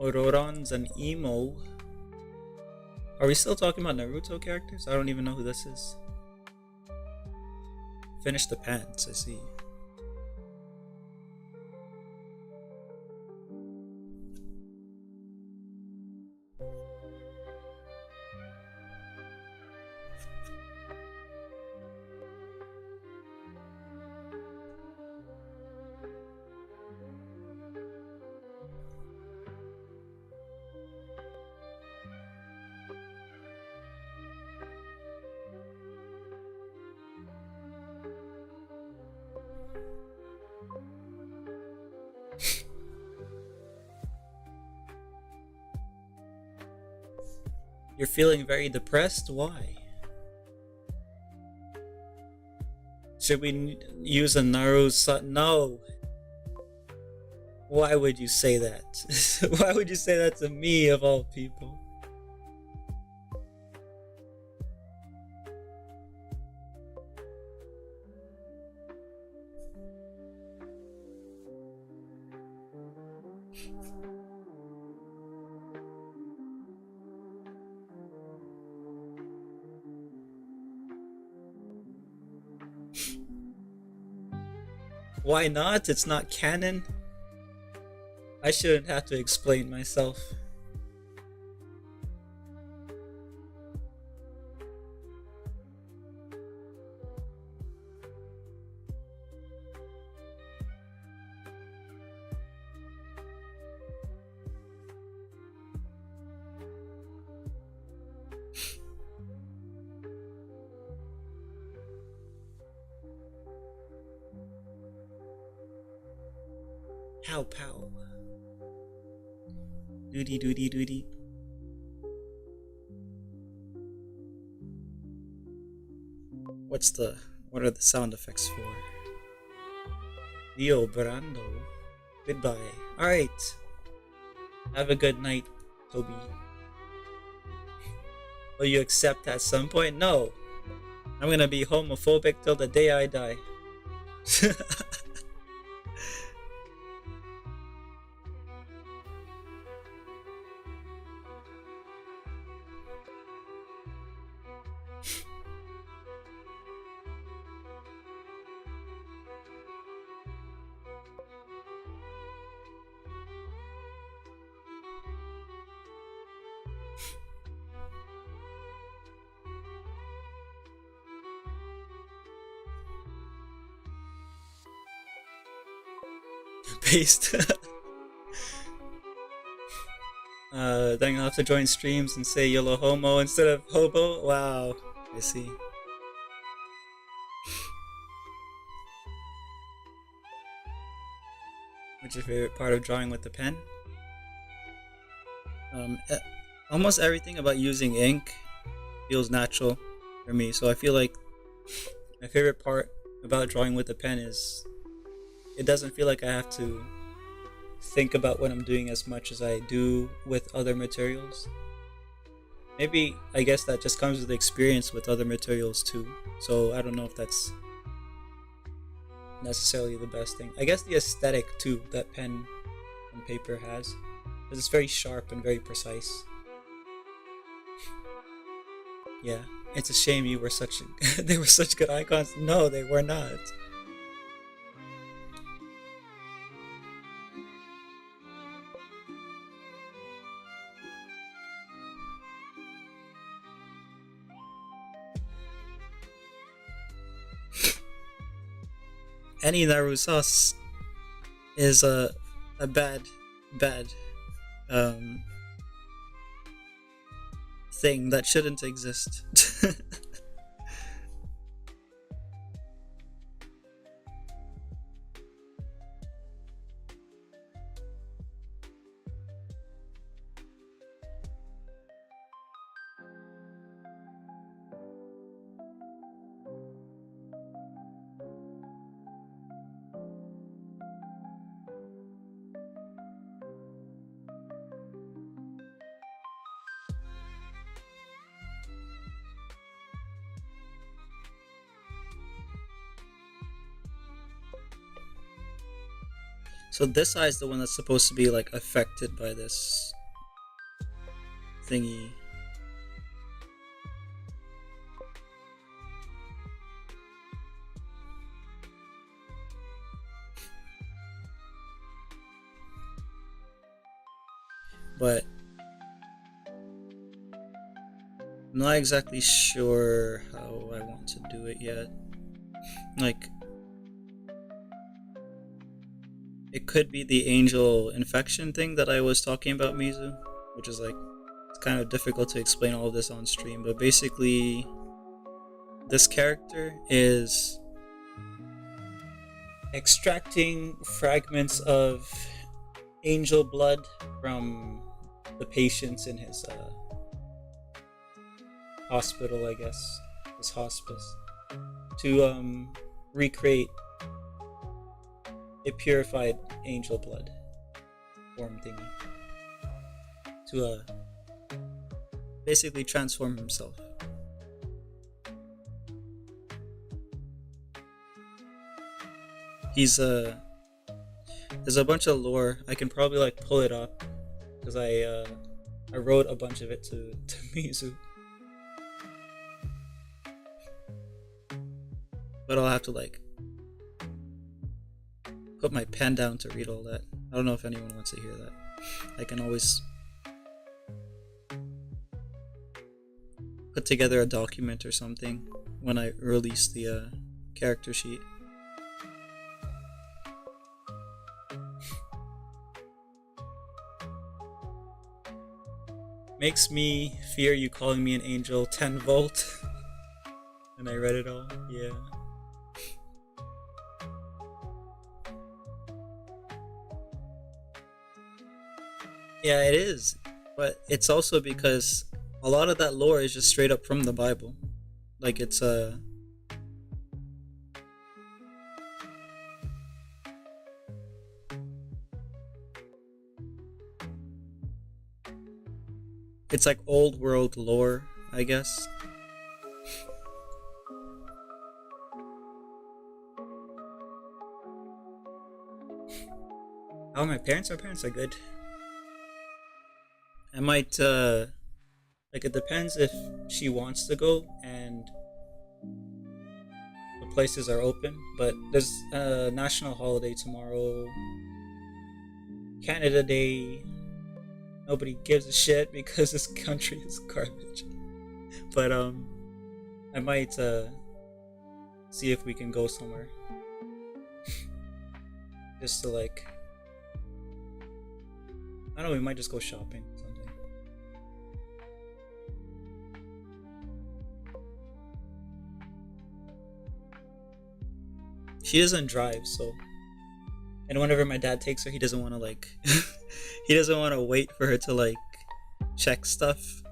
Ororon's an emo. Are we still talking about Naruto characters? I don't even know who this is. Finish the pants, I see. You're feeling very depressed? Why? Should we use a Naruto? No. Why would you say that? Why would you say that to me of all people? Why not? It's not canon. I shouldn't have to explain myself. Pow pow. Doody doody doody. What are the sound effects for? Leo Brando. Goodbye. Alright. Have a good night, Toby. Will you accept at some point? No. I'm gonna be homophobic till the day I die. Based. Then you'll have to join streams and say YOLO homo instead of hobo. Wow, I see. What's your favorite part of drawing with the pen? Almost everything about using ink feels natural for me. So I feel like my favorite part about drawing with the pen is it doesn't feel like I have to think about what I'm doing as much as I do with other materials. Maybe I guess that just comes with experience with other materials too. So I don't know if that's necessarily the best thing. I guess the aesthetic too that pen and paper has, because it's very sharp and very precise. Yeah, it's a shame you were such they were such good icons. No, they were not. Any Naru sauce is a bad um thing that shouldn't exist. So this eye is the one that's supposed to be like affected by this thingy. But I'm not exactly sure how I want to do it yet. Like, it could be the angel infection thing that I was talking about, Mizu, which is like, it's kind of difficult to explain all of this on stream, but basically this character is extracting fragments of angel blood from the patients in his hospital, I guess, his hospice, to recreate a purified angel blood form thingy, to basically transform himself. He's there's a bunch of lore. I can probably like pull it up because I wrote a bunch of it to Mizu. but I'll have to like put my pen down to read all that. I don't know if anyone wants to hear that. I can always put together a document or something when I release the character sheet. Makes me fear you calling me an angel 10 volt. And I read it all. Yeah. Yeah, it is. But it's also because a lot of that lore is just straight up from the Bible. Like it's like old world lore, I guess. How are my parents? Our parents are good. I might like, it depends if she wants to go and the places are open, but there's a national holiday tomorrow, Canada Day. Nobody gives a shit because this country is garbage. But I might see if we can go somewhere just to like, I don't know, we might just go shopping or something. She doesn't drive, so, and whenever my dad takes her, he doesn't want to like he doesn't want to wait for her to like check stuff.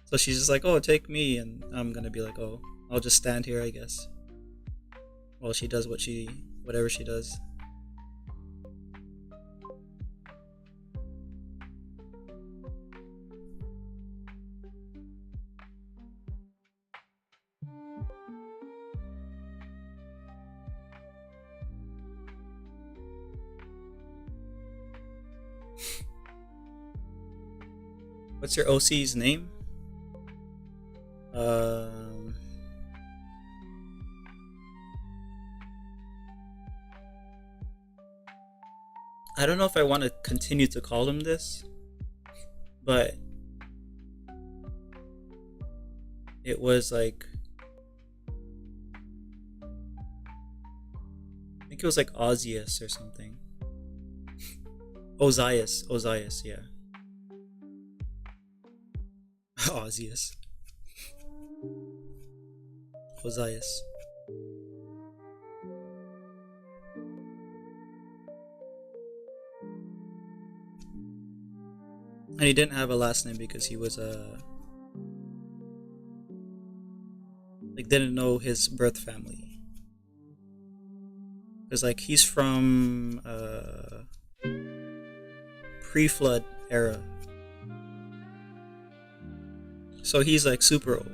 So she's just like, "Oh, take me," and I'm gonna be like, "Oh, I'll just stand here, I guess." While she does whatever she does. What's your OC's name? I don't know if I want to continue to call him this, but it was like, I think it was like Ozias or something. Ozias, yeah. Ozias. Ozias. And he didn't have a last name because he was like, didn't know his birth family. Because like, he's from pre-flood era. So he's like super old.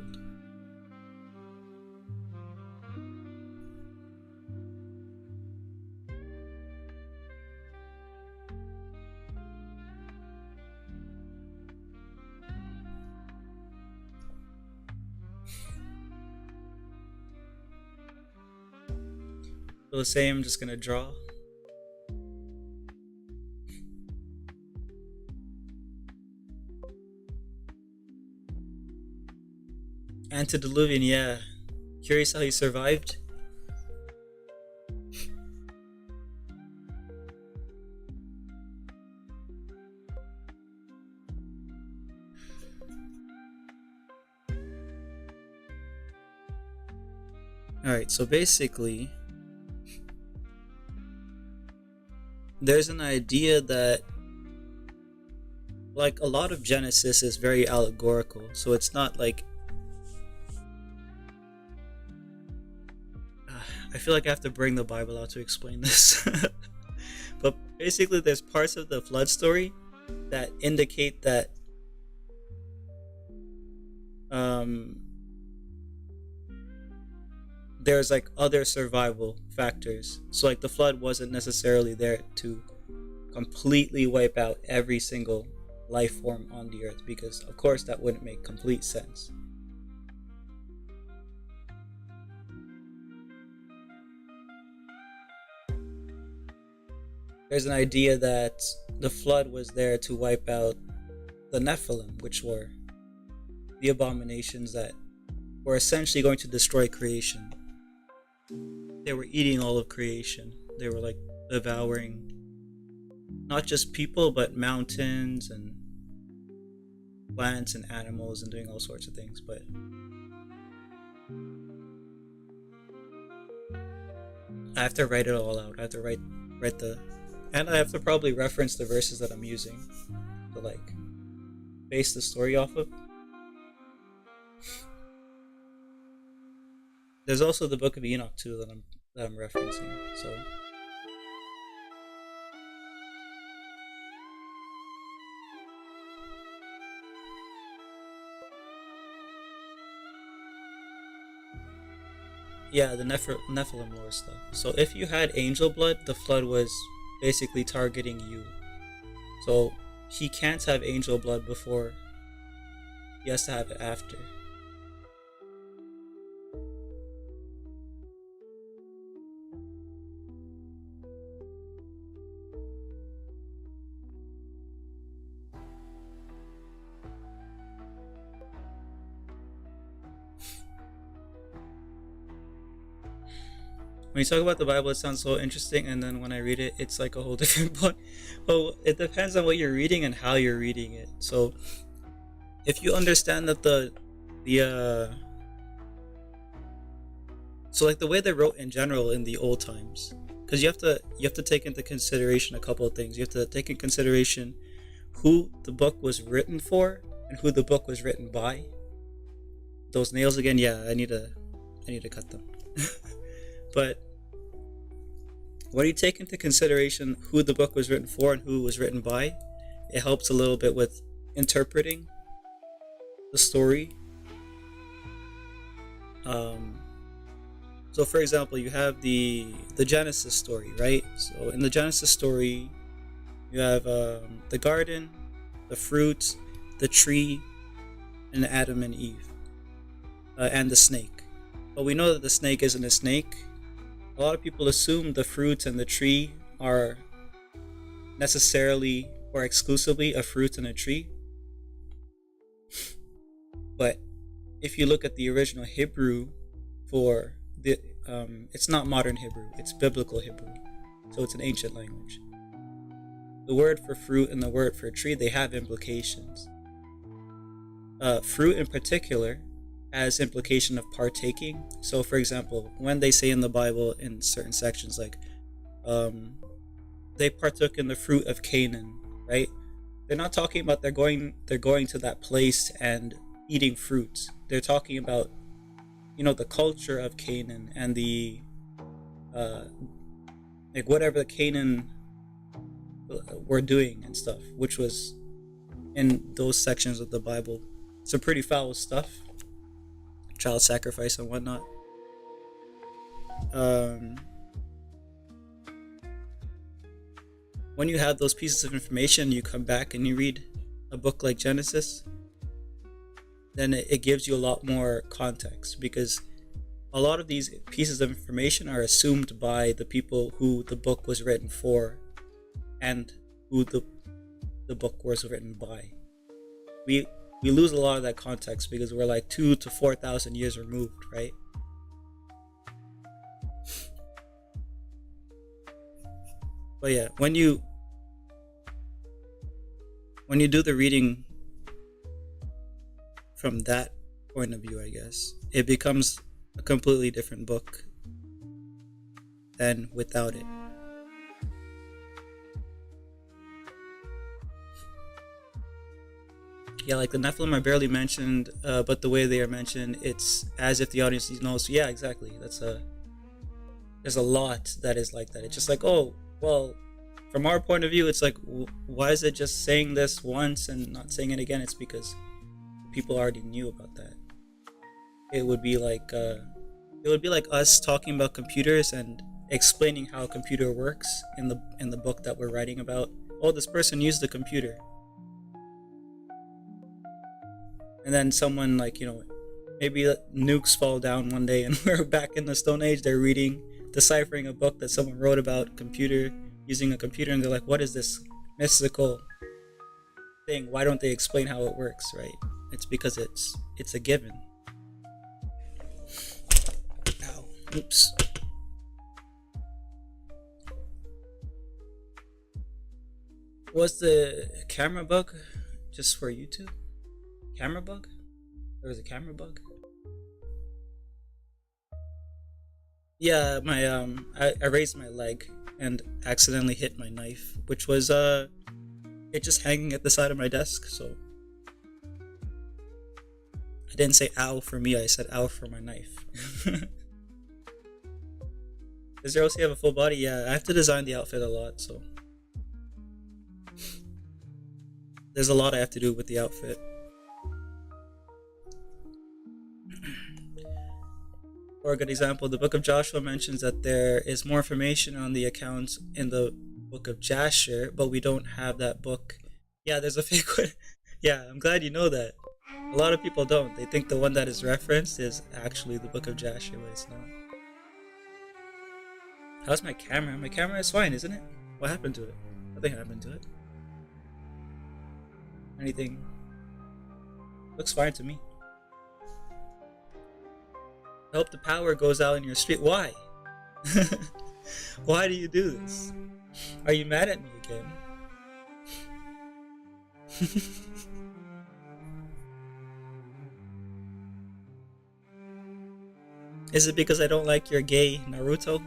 So let's say I'm just gonna draw. Antediluvian, yeah. Curious how he survived. Alright, so basically, there's an idea that, like, a lot of Genesis is very allegorical, so it's not like, I feel like I have to bring the Bible out to explain this. But basically, there's parts of the flood story that indicate that there's like other survival factors. So like, the flood wasn't necessarily there to completely wipe out every single life form on the earth, because of course that wouldn't make complete sense. there's an idea that the flood was there to wipe out the Nephilim, which were the abominations that were essentially going to destroy creation. They were eating all of creation. They were like devouring not just people, but mountains and plants and animals and doing all sorts of things. But I have to write it all out. I have to write the, and I have to probably reference the verses that I'm using to like base the story off of. There's also the Book of Enoch too that I'm referencing. So yeah, the Nephilim lore stuff. So if you had angel blood, the flood was basically targeting you. So he can't have angel blood before. He has to have it after. When you talk about the Bible, it sounds so interesting, and then when I read it, it's like a whole different book. Well, it depends on what you're reading and how you're reading it. So, if you understand that so like the way they wrote in general in the old times, because you have to take into consideration a couple of things. You have to take in consideration who the book was written for and who the book was written by. Those nails again, yeah, I need to cut them. But when you take into consideration who the book was written for and who it was written by, it helps a little bit with interpreting the story. So for example, you have the Genesis story, right? So in the Genesis story, you have the garden, the fruit, the tree, and Adam and Eve, and the snake. But we know that the snake isn't a snake. A lot of people assume the fruit and the tree are necessarily or exclusively a fruit and a tree. But if you look at the original Hebrew for the, it's not modern Hebrew, it's biblical Hebrew. So it's an ancient language. The word for fruit and the word for tree, they have implications. Fruit in particular has implication of partaking. So for example, when they say in the Bible in certain sections like they partook in the fruit of Canaan, right? They're not talking about they're going to that place and eating fruits. They're talking about, you know, the culture of Canaan and the like whatever the Canaan were doing and stuff, which was in those sections of the Bible. Some pretty foul stuff. Child sacrifice and whatnot. When you have those pieces of information, you come back and you read a book like Genesis, then it gives you a lot more context, because a lot of these pieces of information are assumed by the people who the book was written for and who the book was written by. We lose a lot of that context because we're like 2,000 to 4,000 years removed, right? But yeah, when you do the reading from that point of view, I guess, it becomes a completely different book than without it. Yeah, like the Nephilim are barely mentioned, but the way they are mentioned, it's as if the audience knows. Yeah, exactly. There's a lot that is like that. It's just like, oh, well, from our point of view, it's like, why is it just saying this once and not saying it again? It's because people already knew about that. It would be like us talking about computers and explaining how a computer works in the book that we're writing about. Oh, this person used the computer. And then someone, like, you know, maybe nukes fall down one day and we're back in the Stone Age. They're deciphering a book that someone wrote about computer using a computer and they're like, what is this mystical thing? Why don't they explain how it works, right? It's because it's a given. Ow. Oops. Was the camera bug just for YouTube? Camera bug? There was a camera bug? Yeah, my I raised my leg and accidentally hit my knife, which was it just hanging at the side of my desk, so I didn't say ow for me, I said ow for my knife. Does your OC have a full body? Yeah, I have to design the outfit a lot, so there's a lot I have to do with the outfit. For a good example, the Book of Joshua mentions that there is more information on the accounts in the Book of Jasher, but we don't have that book. Yeah, there's a fake one. Yeah, I'm glad you know that. A lot of people don't. They think the one that is referenced is actually the Book of Jasher, but it's not. How's my camera? My camera is fine, isn't it? What happened to it? Nothing happened to it. Anything? Looks fine to me. I hope the power goes out in your street. Why? Why do you do this? Are you mad at me again? Is it because I don't like your gay Naruto?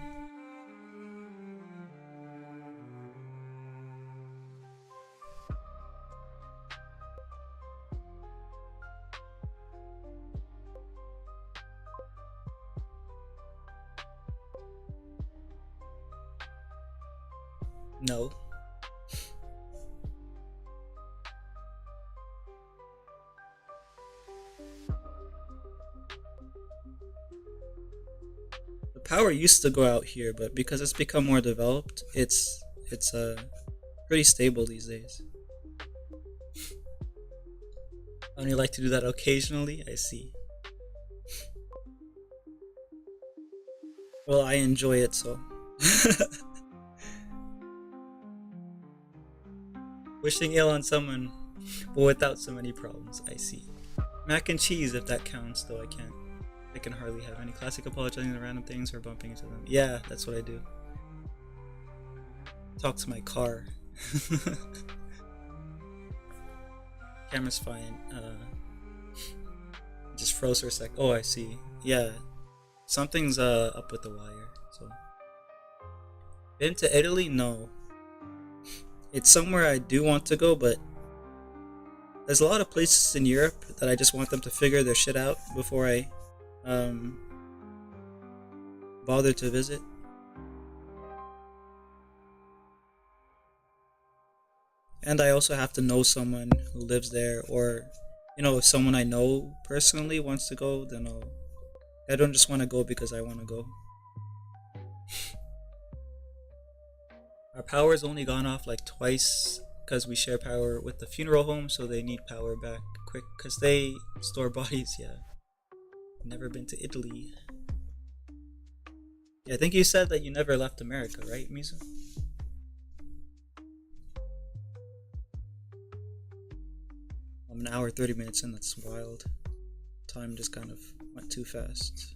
No. The power used to go out here, but because it's become more developed, it's pretty stable these days. I only like to do that occasionally, I see. Well, I enjoy it, so. Wishing ill on someone, but without so many problems, I see. Mac and cheese, if that counts, though I can't. I can hardly have any. Classic apologizing to random things or bumping into them. Yeah, that's what I do. Talk to my car. Camera's fine. Just froze for a sec. Oh, I see. Yeah, something's up with the wire. So, been to Italy? No. It's somewhere I do want to go, but there's a lot of places in Europe that I just want them to figure their shit out before I bother to visit. And I also have to know someone who lives there, or if someone I know personally wants to go, then I don't just want to go because I want to go. Our power's only gone off like twice because we share power with the funeral home, so they need power back quick because they store bodies. Yeah. Never been to Italy. Yeah, I think you said that you never left America, right, Mizu? I'm an hour 30 minutes in. That's wild. Time just kind of went too fast.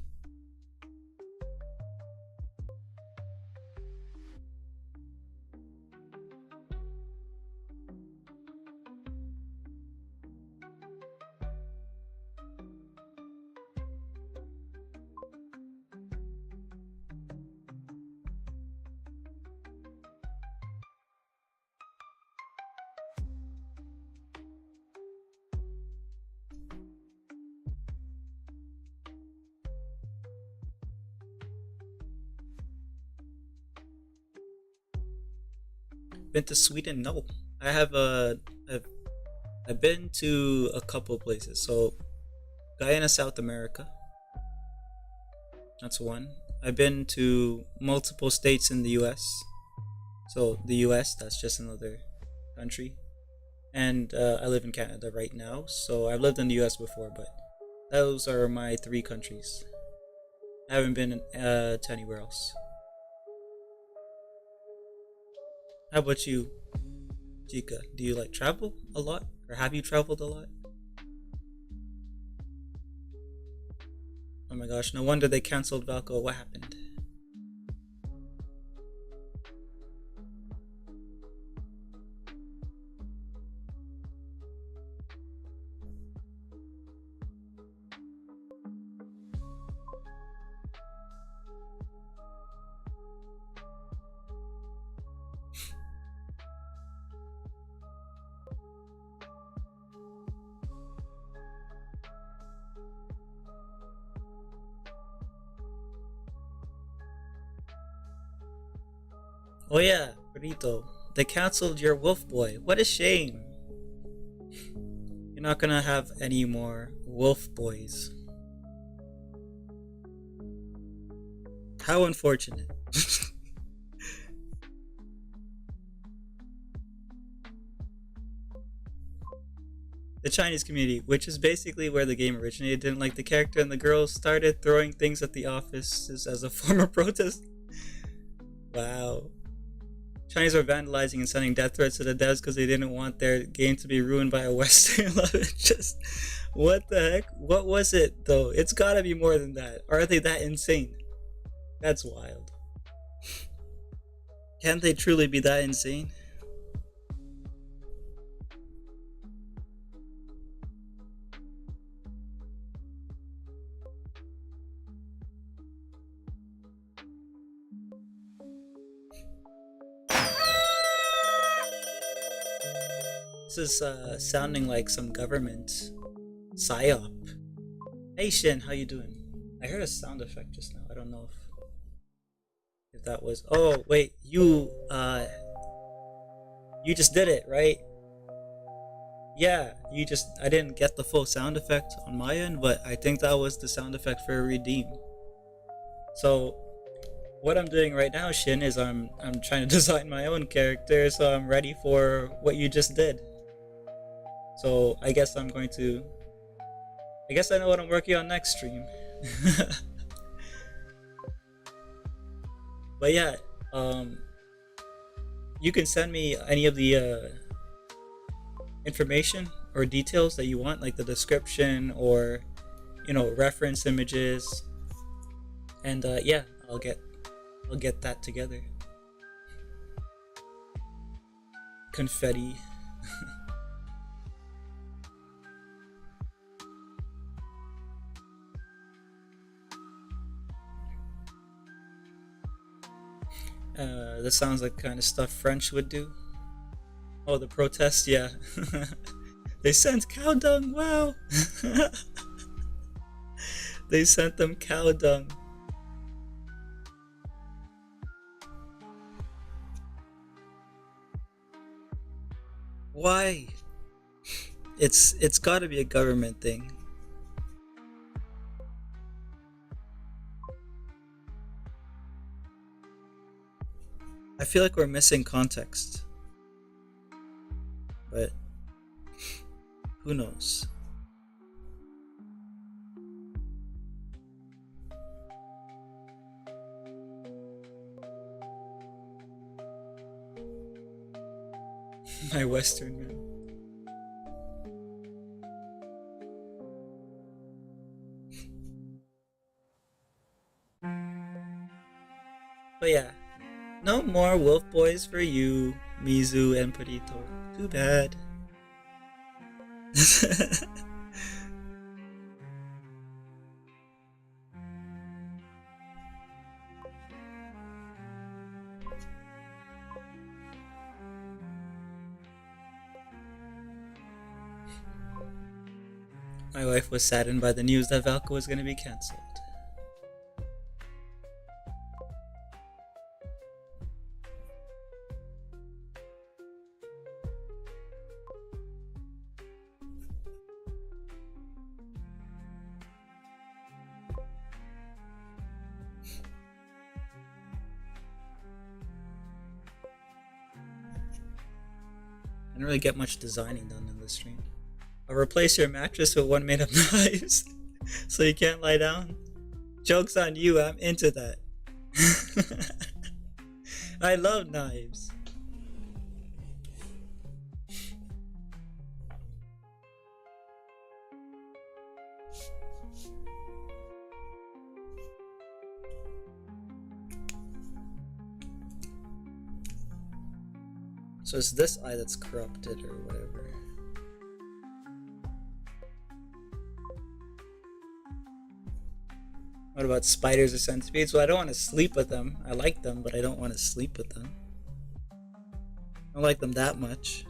Been to Sweden? No. I have I've been to a couple places. So Guyana, South America. That's one. I've been to multiple states in the US. So the US, that's just another country. And I live in Canada right now. So I've lived in the US before, but those are my three countries. I haven't been to anywhere else. How about you, Chica? Do you like travel a lot, or have you traveled a lot? Oh my gosh, no wonder they canceled Valko. What happened? Oh yeah, Burrito. They canceled your Wolf Boy. What a shame. You're not gonna have any more Wolf Boys. How unfortunate. The Chinese community, which is basically where the game originated, didn't like the character, and the girls started throwing things at the offices as a form of protest. Wow. Chinese were vandalizing and sending death threats to the devs because they didn't want their game to be ruined by a Western love interest. What the heck? What was it though? It's gotta be more than that. Or are they that insane? That's wild. Can they truly be that insane? This is sounding like some government psyop. Hey Shin, how you doing? I heard a sound effect just now. I don't know if that was. Oh wait, you just did it, right? Yeah, you just. I didn't get the full sound effect on my end, but I think that was the sound effect for redeem. So what I'm doing right now, Shin, is I'm trying to design my own character, so I'm ready for what you just did. So I guess I'm going to. I guess I know what I'm working on next stream. But yeah, you can send me any of the information or details that you want, like the description or reference images, and yeah, I'll get that together. Confetti. This sounds like kind of stuff French would do. Oh, the protest, yeah. They sent cow dung, wow! They sent them cow dung. Why? It's gotta be a government thing. I feel like we're missing context. But who knows? My Western man. But yeah, no more wolf boys for you, Mizu and Perito. Too bad. My wife was saddened by the news that Valko was going to be cancelled. I didn't really get much designing done in this stream. I'll replace your mattress with one made of knives so you can't lie down. Joke's on you, I'm into that. I love knives. So it's this eye that's corrupted or whatever. What about spiders or centipedes? Well, I don't want to sleep with them. I like them, but I don't want to sleep with them. I don't like them that much.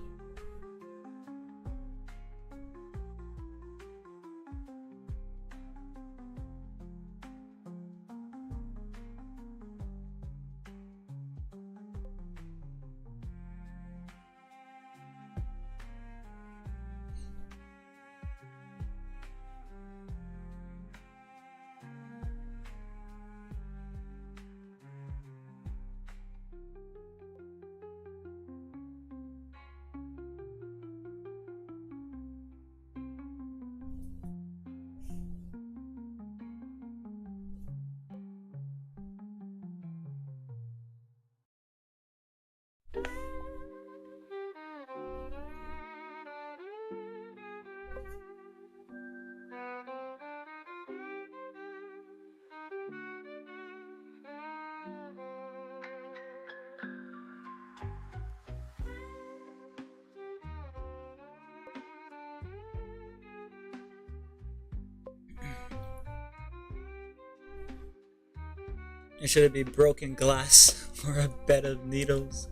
Or should it be broken glass or a bed of needles?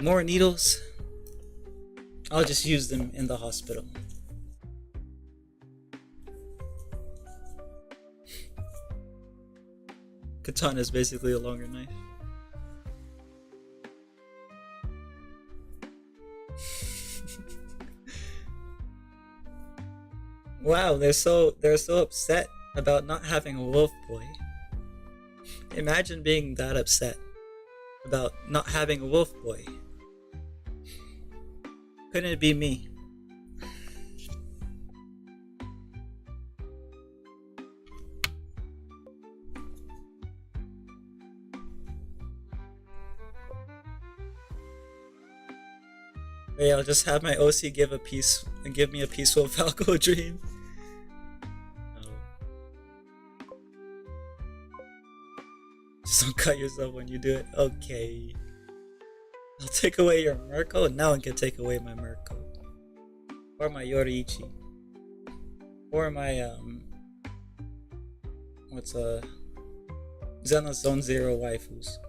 More needles? I'll just use them in the hospital. Katana is basically a longer knife. Wow, they're so upset about not having a wolf boy. Imagine being that upset about not having a wolf boy. Couldn't it be me? Hey, I'll just have my OC give me a peaceful Falco dream. Oh. Just don't cut yourself when you do it. Okay. I'll take away your Mirko. Now I can take away my Mirko. Or my Yoriichi. Or my Xenos Zone Zero waifus.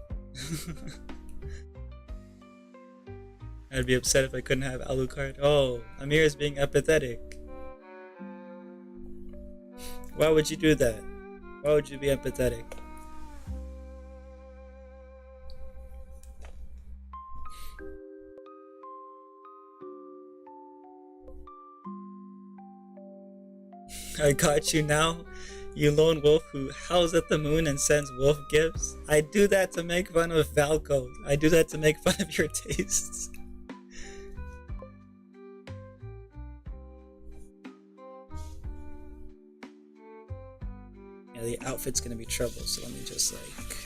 I'd be upset if I couldn't have Alucard. Oh, Amir is being empathetic. Why would you do that? Why would you be empathetic? I got you now, you lone wolf who howls at the moon and sends wolf gifts. I do that to make fun of Falco. I do that to make fun of your tastes. Yeah, the outfit's gonna be trouble, so let me just like...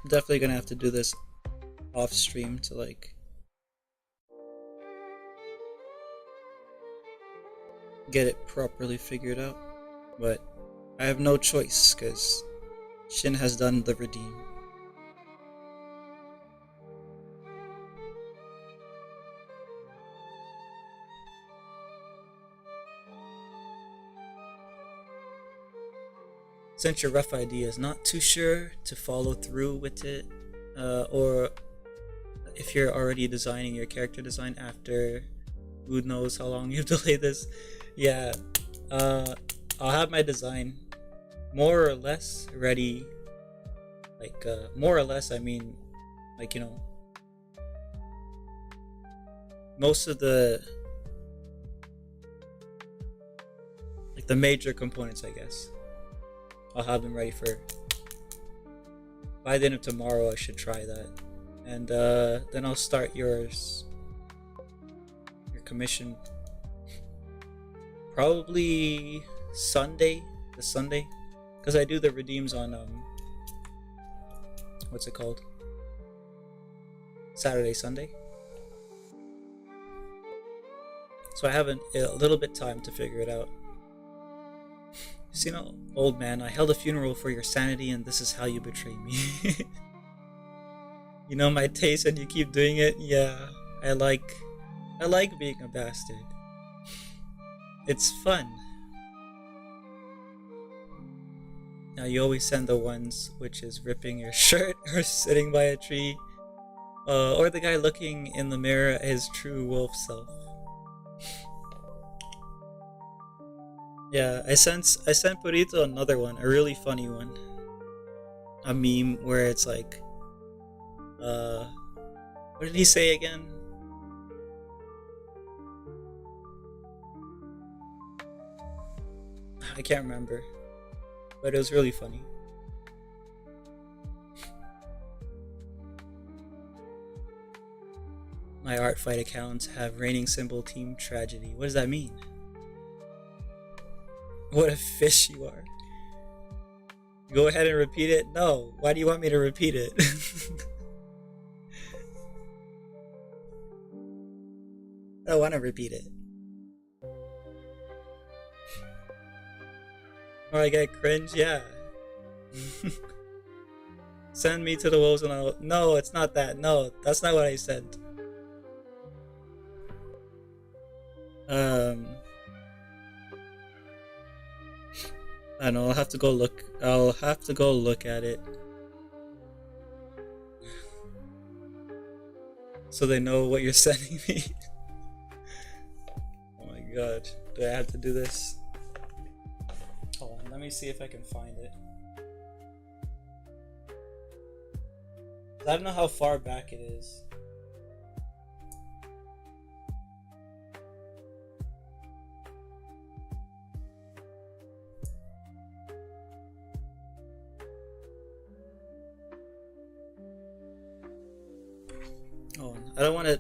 I'm definitely gonna have to do this off stream to like get it properly figured out, but I have no choice because Shin has done the redeem. Since your rough idea is not too sure to follow through with it, or if you're already designing your character design after who knows how long you've delayed this, yeah, I'll have my design more or less ready. Like, more or less, I mean, like, you know, most of the, like, the major components, I guess. I'll have them ready for, by the end of tomorrow I should try that. And then I'll start your commission probably Sunday, because I do the redeems on what's it called? Saturday, Sunday. So I have a little bit time to figure it out. You know, old man, I held a funeral for your sanity, and this is how you betray me. You know my taste, and you keep doing it. Yeah, I like being a bastard. It's fun. Now you always send the ones which is ripping your shirt or sitting by a tree, or the guy looking in the mirror at his true wolf self. Yeah, I sent Purito another one, a really funny one. A meme where it's like, what did he say again? I can't remember, but it was really funny. My art fight accounts have reigning symbol team tragedy. What does that mean? What a fish you are. Go ahead and repeat it. No, why do you want me to repeat it? I don't want to repeat it. Or I get cringe, yeah. Send me to the wolves and I'll... No, it's not that. No, that's not what I said. I know, I'll have to go look at it. So they know what you're sending me. Oh my god, do I have to do this? Hold on, let me see if I can find it. I don't know how far back it is. Oh, I don't want to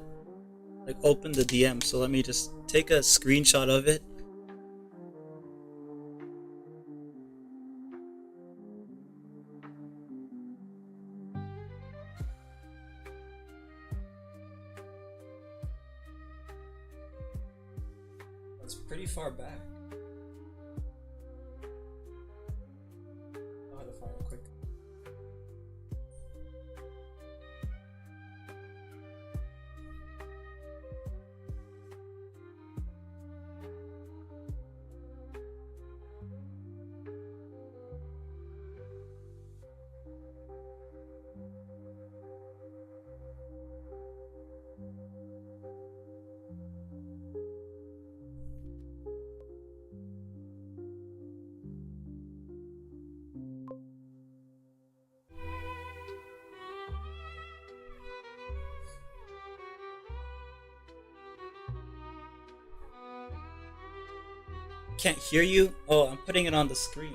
like open the DM, so let me just take a screenshot of it. That's pretty far back. I'll have to find it quick. Can't hear you? Oh, I'm putting it on the screen.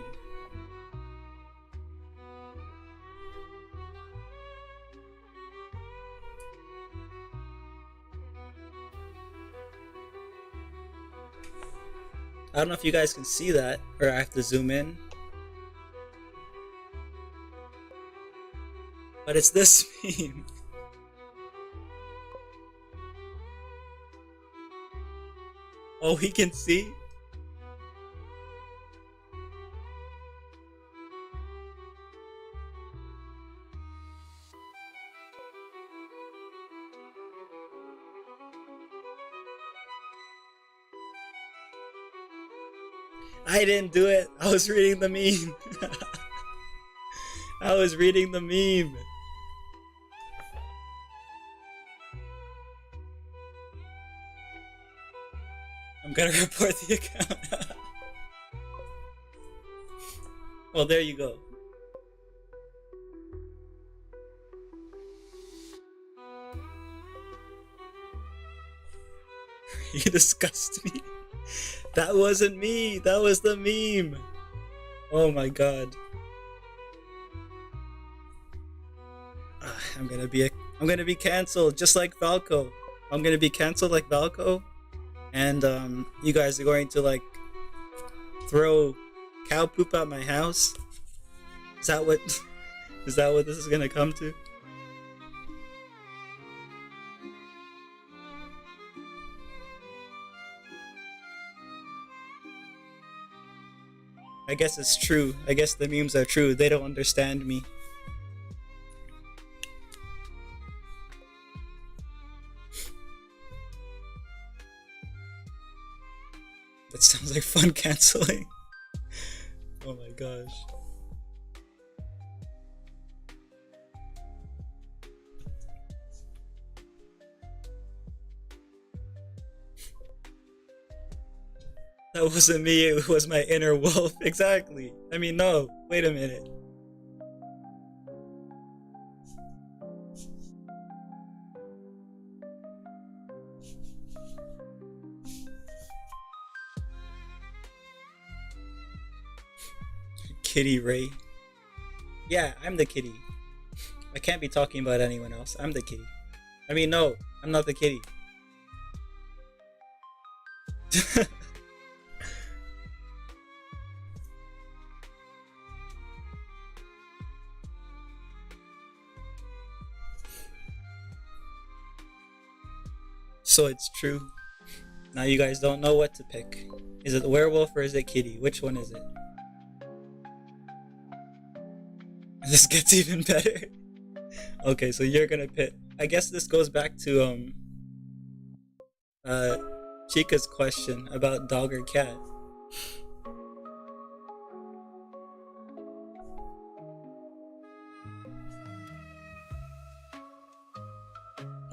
I don't know if you guys can see that, or I have to zoom in. But it's this meme. Oh, he can see? I didn't do it. I was reading the meme. I was reading the meme. I'm gonna report the account. Well, there you go. You disgust me. That wasn't me. That was the meme. Oh my god. I'm gonna be canceled, just like Valko. I'm gonna be canceled like Valko, and you guys are going to like throw cow poop at my house. Is that Is that what this is gonna come to? I guess it's true. I guess the memes are true. They don't understand me. That sounds like fun canceling. Oh my gosh. That wasn't me, it was my inner wolf. Exactly. I mean, no, wait a minute. Kitty Ray. Yeah, I'm the kitty. I can't be talking about anyone else. I'm the kitty. I mean, no, I'm not the kitty. So it's true. Now you guys don't know what to pick. Is it the werewolf or is it kitty? Which one is it? This gets even better. Okay, so you're gonna pick. I guess this goes back to uh Chica's question about dog or cat.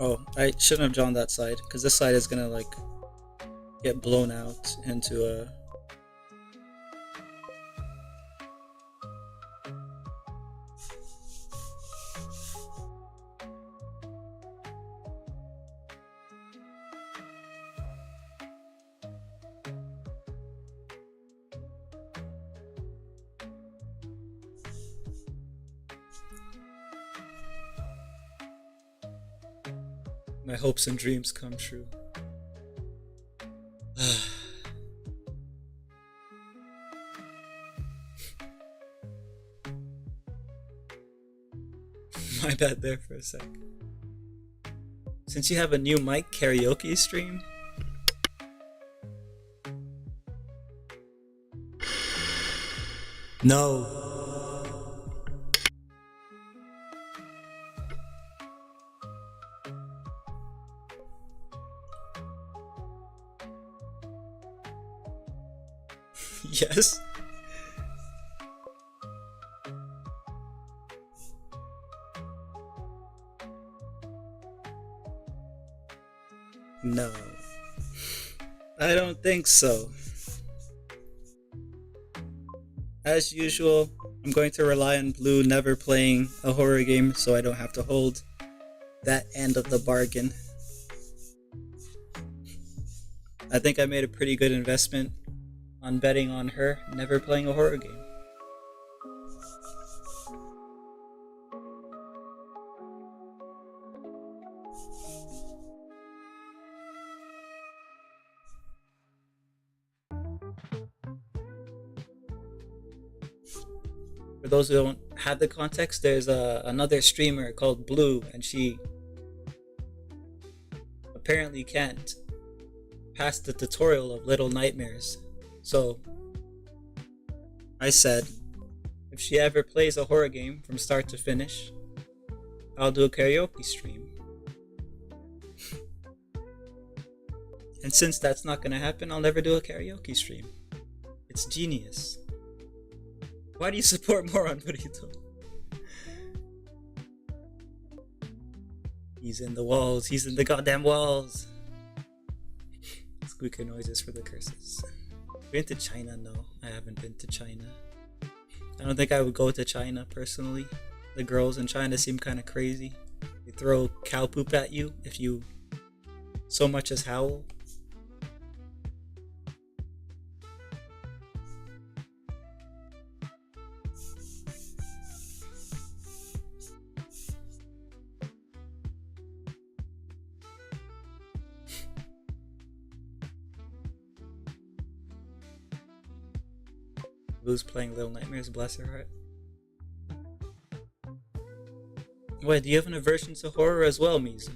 Oh, I shouldn't have drawn that side because this side is gonna like get blown out into a. My hopes and dreams come true. My bad there for a sec. Since you have a new mic karaoke stream, no. Yes. No. I don't think so. As usual, I'm going to rely on Blue never playing a horror game so I don't have to hold that end of the bargain. I think I made a pretty good investment on betting on her never playing a horror game. For those who don't have the context, there's another streamer called Blue, and she apparently can't pass the tutorial of Little Nightmares. So I said, if she ever plays a horror game from start to finish, I'll do a karaoke stream. And since that's not gonna happen, I'll never do a karaoke stream. It's genius. Why do you support Moron Burrito? He's in the walls. He's in the goddamn walls. Squeaker noises for the curses. Been to China? No, I haven't been to China. I don't think I would go to China personally. The girls in China seem kind of crazy. They throw cow poop at you if you so much as howl. Blue's playing Little Nightmares, bless her heart. Wait, do you have an aversion to horror as well, Mizu?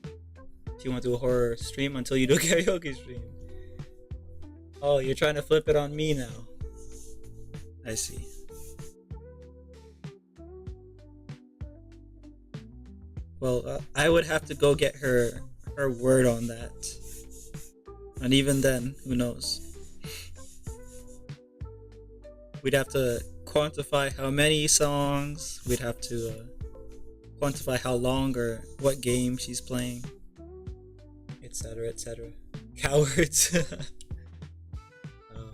Do you want to do a horror stream until you do a karaoke stream? Oh, you're trying to flip it on me now. I see. Well, I would have to go get her word on that, and even then, who knows? We'd have to quantify how many songs. We'd have to quantify how long or what game she's playing, etc., etc. Cowards. Oh,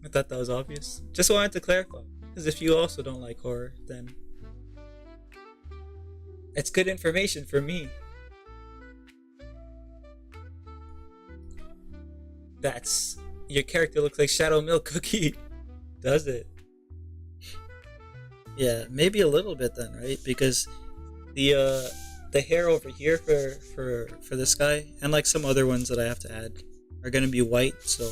I thought that was obvious. Just wanted to clarify, because if you also don't like horror, then it's good information for me. That's your character looks like Shadow Milk Cookie, does it? Yeah, maybe a little bit then, right? Because the hair over here for this guy and like some other ones that I have to add are gonna be white, so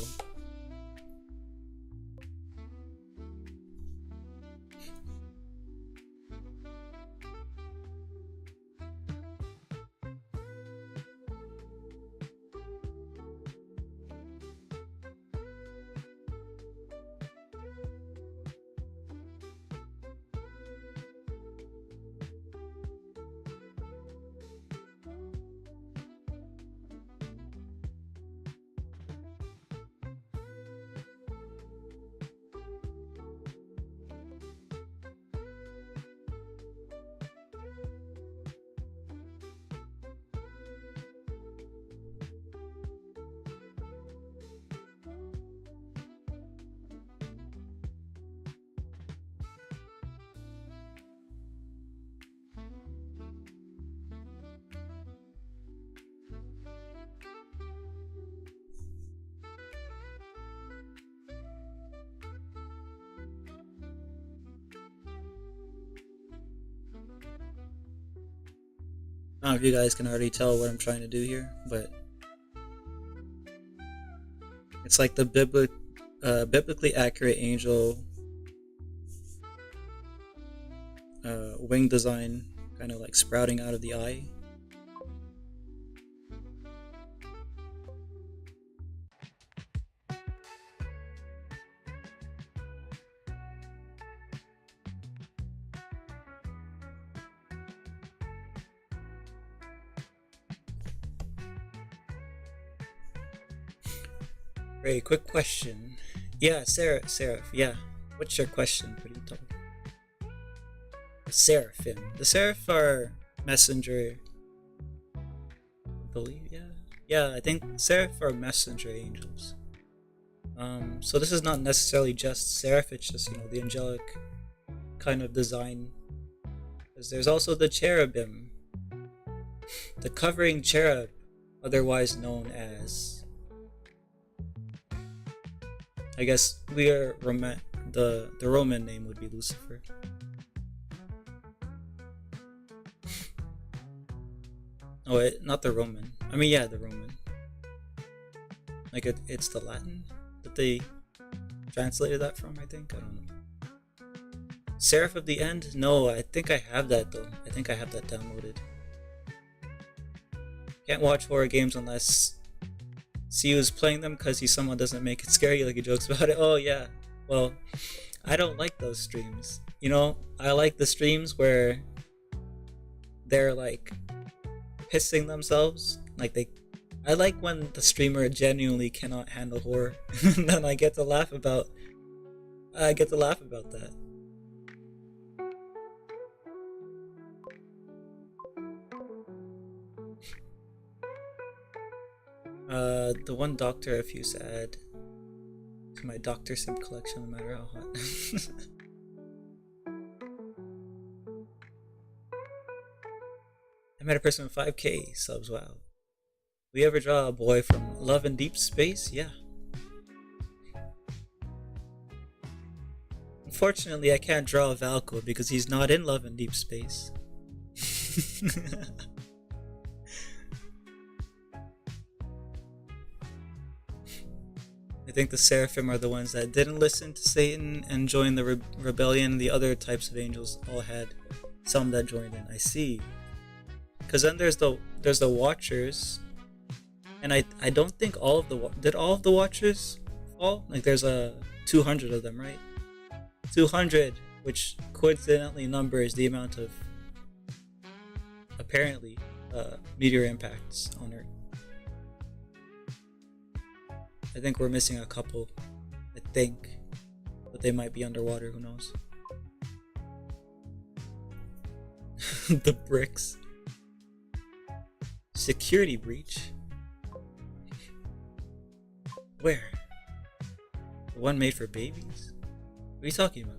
I don't know if you guys can already tell what I'm trying to do here, but it's like the biblically accurate angel wing design, kind of like sprouting out of the eye. Ray, quick question. Yeah, Seraph, yeah. What's your question? What are you talking? Seraphim. The Seraph are messenger, I believe, yeah. Yeah, I think Seraph are messenger angels. So this is not necessarily just Seraph, it's just, the angelic kind of design. Because there's also the cherubim. The covering cherub, otherwise known as, I guess the Roman name would be Lucifer. Oh, not the Roman. I mean, yeah, the Roman. Like it's the Latin that they translated that from. I think, I don't know. Seraph of the End? No, I think I have that though. I think I have that downloaded. Can't watch horror games unless Tues playing them because he's someone doesn't make it scary, like he jokes about it. Oh yeah, well, I don't like those streams. I like the streams where they're like pissing themselves. I like when the streamer genuinely cannot handle horror, and then I get to laugh about that. The one doctor I refuse to add to my Doctor Sim collection, no matter how hot. I met a person with 5k subs, wow. We ever draw a boy from Love in Deep Space? Yeah. Unfortunately, I can't draw Valko because he's not in Love in Deep Space. I think the seraphim are the ones that didn't listen to Satan and joined the rebellion. The other types of angels all had some that joined in. I see. Because then there's the Watchers, and I don't think did all of the Watchers fall? Like there's 200 of them, right? 200, which coincidentally numbers the amount of apparently meteor impacts on Earth. I think we're missing a couple. I think, but they might be underwater. Who knows? The bricks. Security breach. Where? The one made for babies? What are you talking about?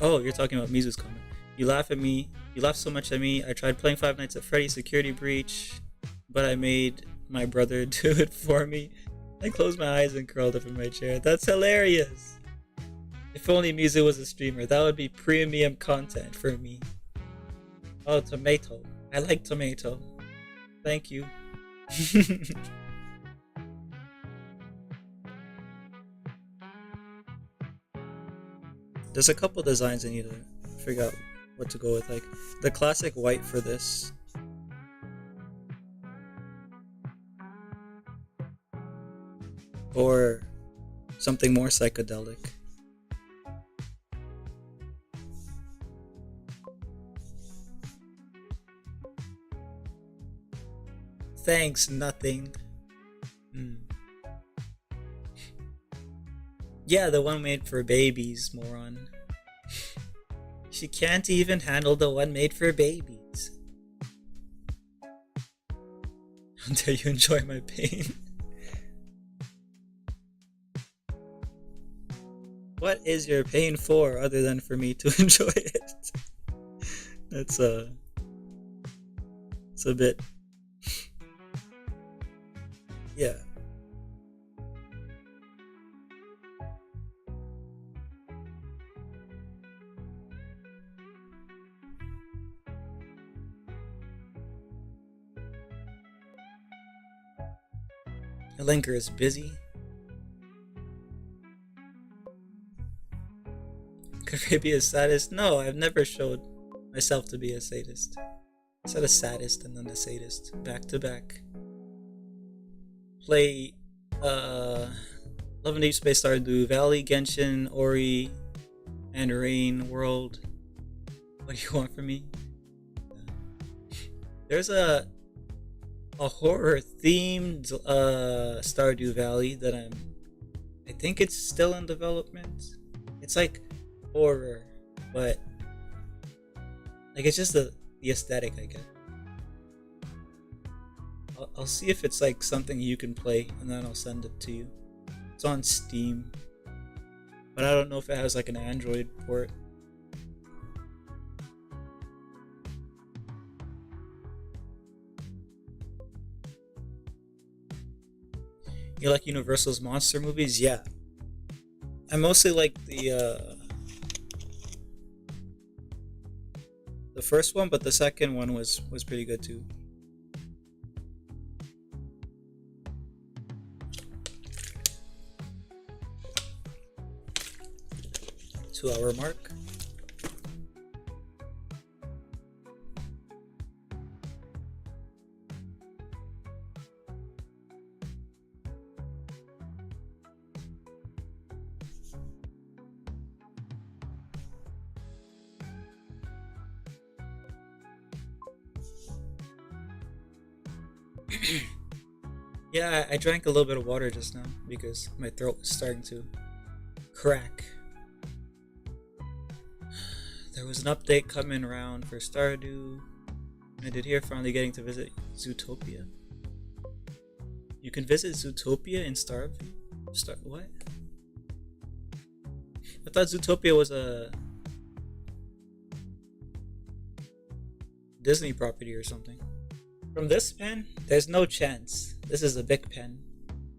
Oh, you're talking about Mizu's comment. You laugh at me. You laugh so much at me. I tried playing Five Nights at Freddy's Security Breach, but I made my brother do it for me. I closed my eyes and curled up in my chair. That's hilarious. If only Mizu was a streamer, that would be premium content for me. Oh, tomato. I like tomato. Thank you. There's a couple designs I need to figure out what to go with, like the classic white for this. Or something more psychedelic. Thanks, nothing. Yeah, the one made for babies, moron. She can't even handle the one made for babies. How dare you enjoy my pain? What is your pain for other than for me to enjoy it? It's a bit. Yeah. The linker is busy. Could I be a sadist? No, I've never showed myself to be a sadist. I said a sadist and then a sadist. Back to back. Play Love and Deep Space Stardew Valley, Genshin, Ori, and Rain World. What do you want from me? There's a horror themed Stardew Valley that I think it's still in development. It's like horror, but like it's just the aesthetic I get. I'll see if it's like something you can play and then I'll send it to you. It's on Steam, but I don't know if it has like an Android port. You like Universal's monster movies? Yeah. I mostly like the first one, but the second one was pretty good too. Two-hour mark. Yeah, I drank a little bit of water just now because my throat was starting to crack. There was an update coming around for Stardew. I did hear finally getting to visit Zootopia. You can visit Zootopia in Stardew? What? I thought Zootopia was a Disney property or something. From this pen, there's no chance. This is a big pen.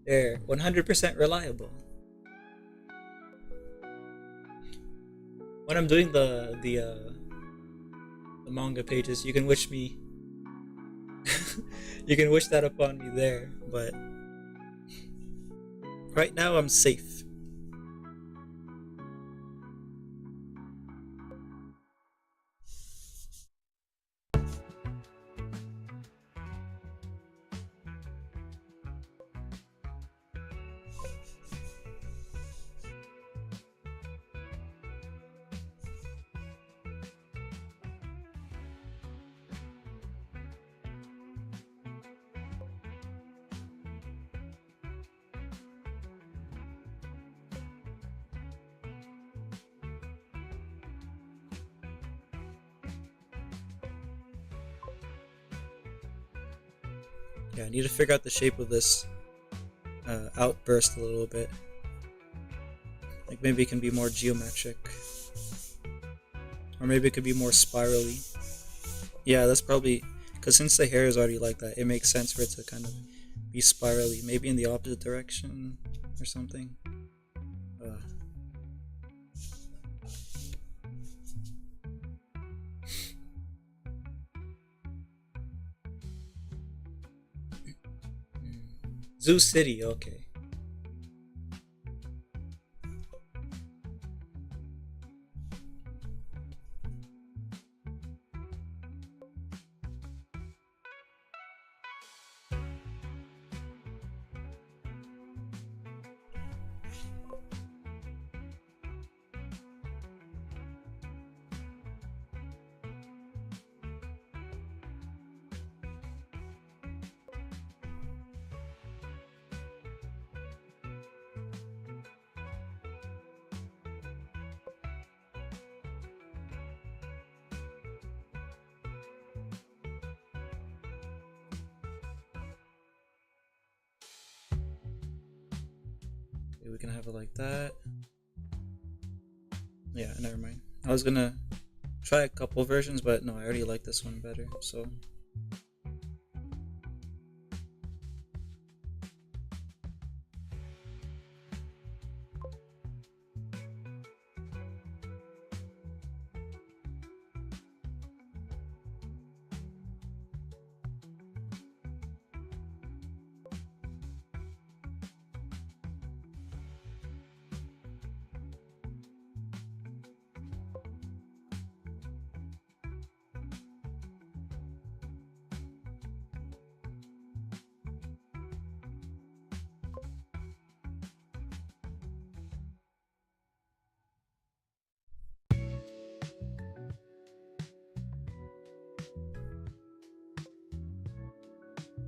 They're 100% reliable. When I'm doing the manga pages, you can wish me you can wish that upon me there, but Right now I'm safe. Yeah, I need to figure out the shape of this outburst a little bit. Like maybe it can be more geometric. Or maybe it could be more spirally. Yeah, that's probably... Because since the hair is already like that, it makes sense for it to kind of be spirally. Maybe in the opposite direction or something. Uh, Zoo City, okay. Okay, we can have it like that. Yeah, never mind. I was gonna try a couple versions, but no, I already like this one better, so...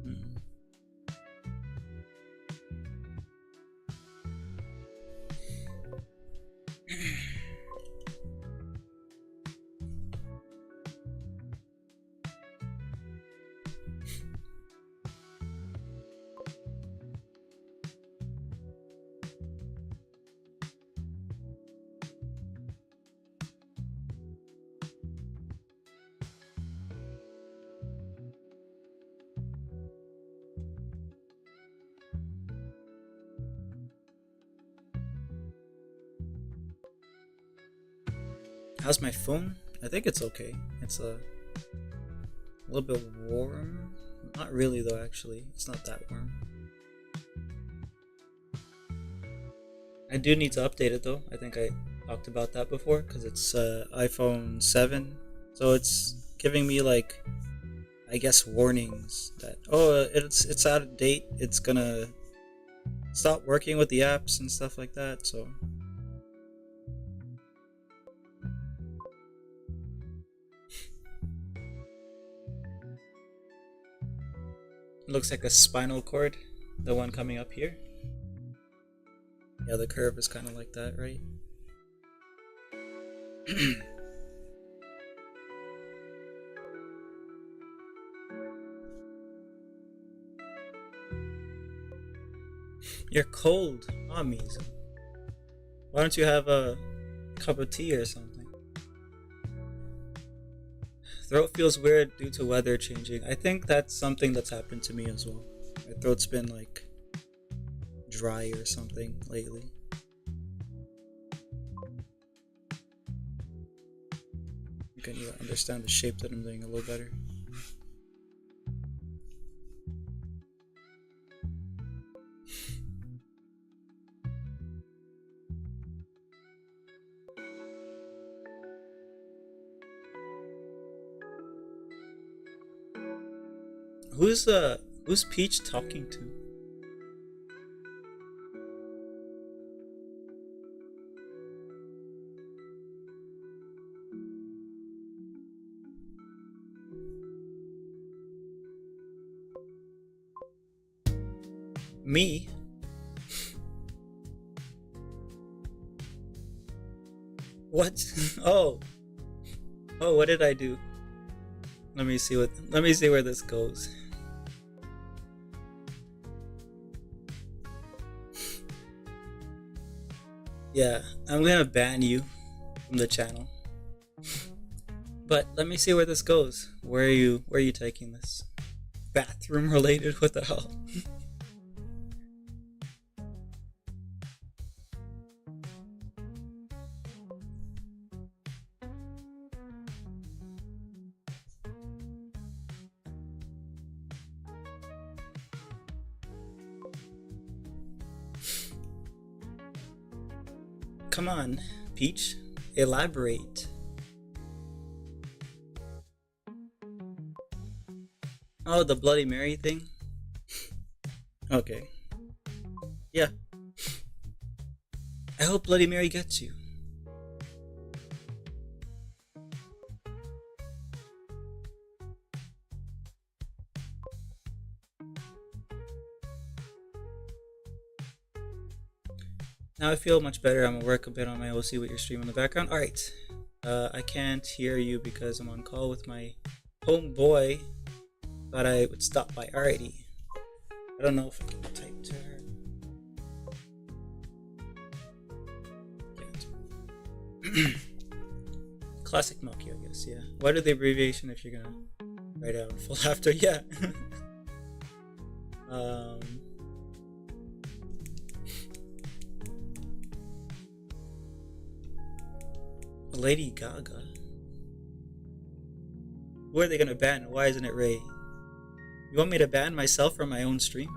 Mm. How's my phone? I think it's okay. It's a little bit warm. Not really though, actually. It's not that warm. I do need to update it though. I think I talked about that before because it's iPhone 7. So it's giving me like, I guess, warnings that, oh, it's out of date. It's gonna stop working with the apps and stuff like that. So it looks like a spinal cord, the one coming up here. Yeah, the curve is kind of like that, right? You're cold. Amazing. Why don't you have a cup of tea or something? Throat feels weird due to weather changing. I think that's something that's happened to me as well. My throat's been like dry or something lately. You can understand the shape that I'm doing a little better. who's Peach talking to? Me? What? Oh. Oh, what did I do? Let me see where this goes. Yeah, I'm gonna ban you from the channel. But let me see where this goes. Where are you taking this? Bathroom related? What the hell? Come on, Peach. Elaborate. Oh, the Bloody Mary thing? Okay. Yeah. I hope Bloody Mary gets you. Now I feel much better. I'm gonna work a bit on my OC with your stream in the background. Alright. I can't hear you because I'm on call with my homeboy. Thought I would stop by already. I don't know if I can type to her. Can't. Classic Monkey, I guess, yeah. Why do the abbreviation if you're gonna write out in full after? Yeah. Lady Gaga. Who are they gonna ban? Why isn't it Ray? You want me to ban myself from my own stream?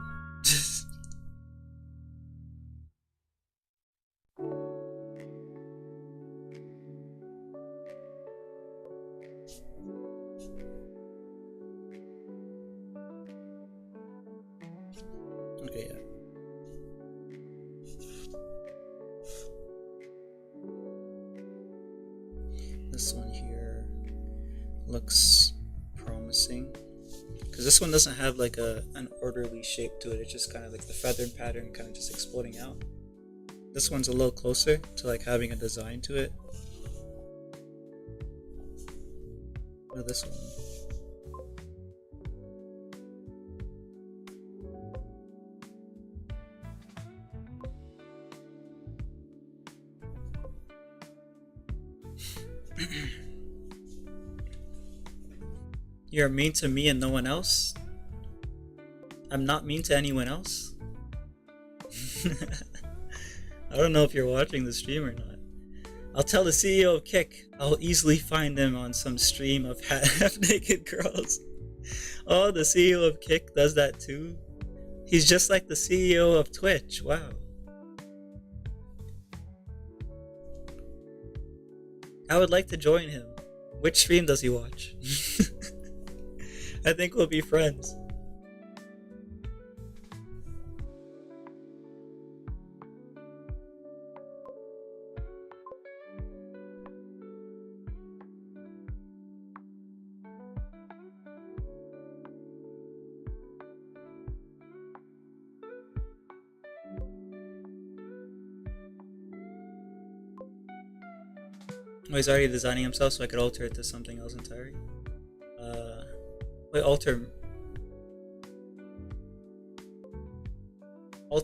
Okay, yeah. This one here looks promising. Because this one doesn't have like an orderly shape to it. It's just kind of like the feathered pattern kind of just exploding out. This one's a little closer to like having a design to it. Or this one. You're mean to me and no one else? I'm not mean to anyone else? I don't know if you're watching the stream or not. I'll tell the CEO of Kick. I'll easily find him on some stream of half-naked girls. Oh, the CEO of Kick does that too? He's just like the CEO of Twitch. Wow. I would like to join him. Which stream does he watch? I think we'll be friends. Oh, he's already designing himself so I could alter it to something else entirely. Wait, alter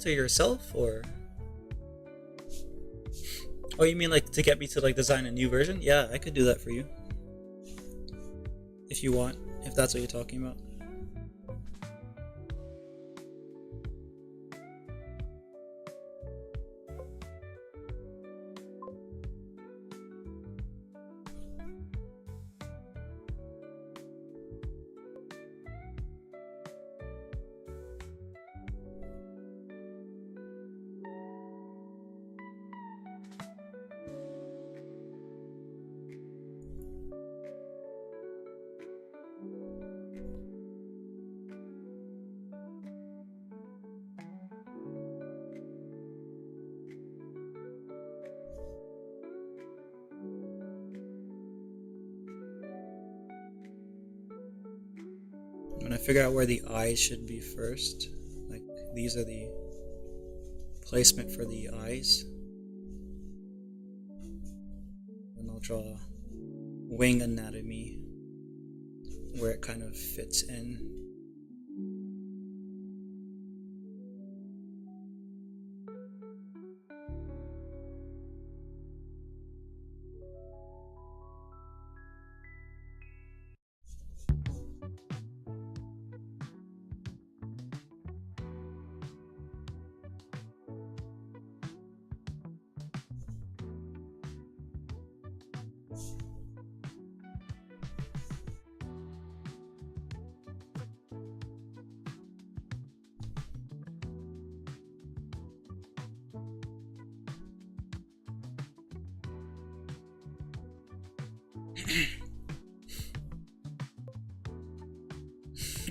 yourself, or? Oh, you mean like to get me to like design a new version? Yeah, I could do that for you. If you want, if that's what you're talking about. gonna figure out where the eyes should be first. Like, these are the placement for the eyes. Then I'll draw wing anatomy where it kind of fits in.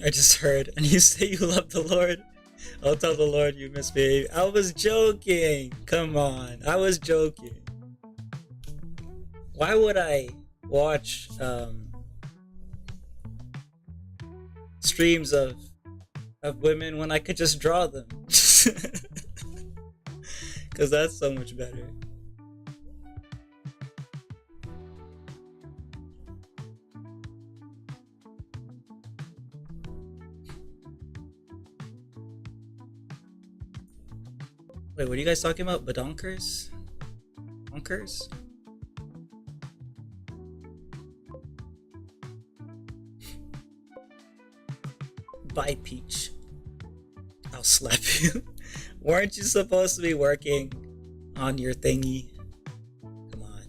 I just heard, and you say you love the Lord. I'll tell the Lord you misbehaved. I was joking. Come on, I was joking. Why would I watch streams of women when I could just draw them? Because that's so much better. Wait, what are you guys talking about? Badonkers? Bonkers? Bye, Peach. I'll slap you. Weren't you supposed to be working on your thingy? Come on.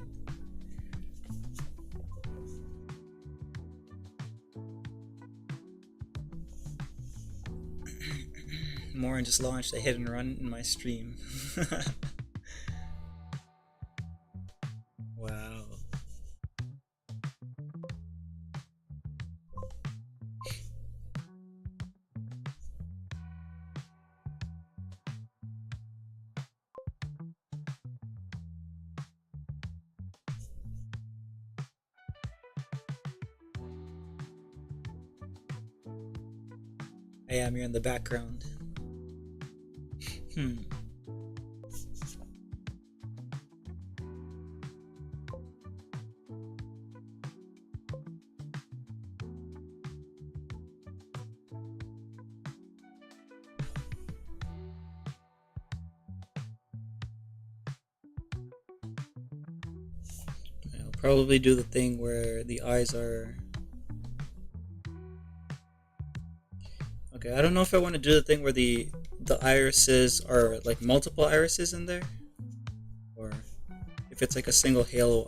Morin just launched a hit and run in my stream. Wow. I am, you're in the background. I'll probably do the thing where the eyes are... Okay, I don't know if I want to do the thing where the irises are like multiple irises in there, or if it's like a single halo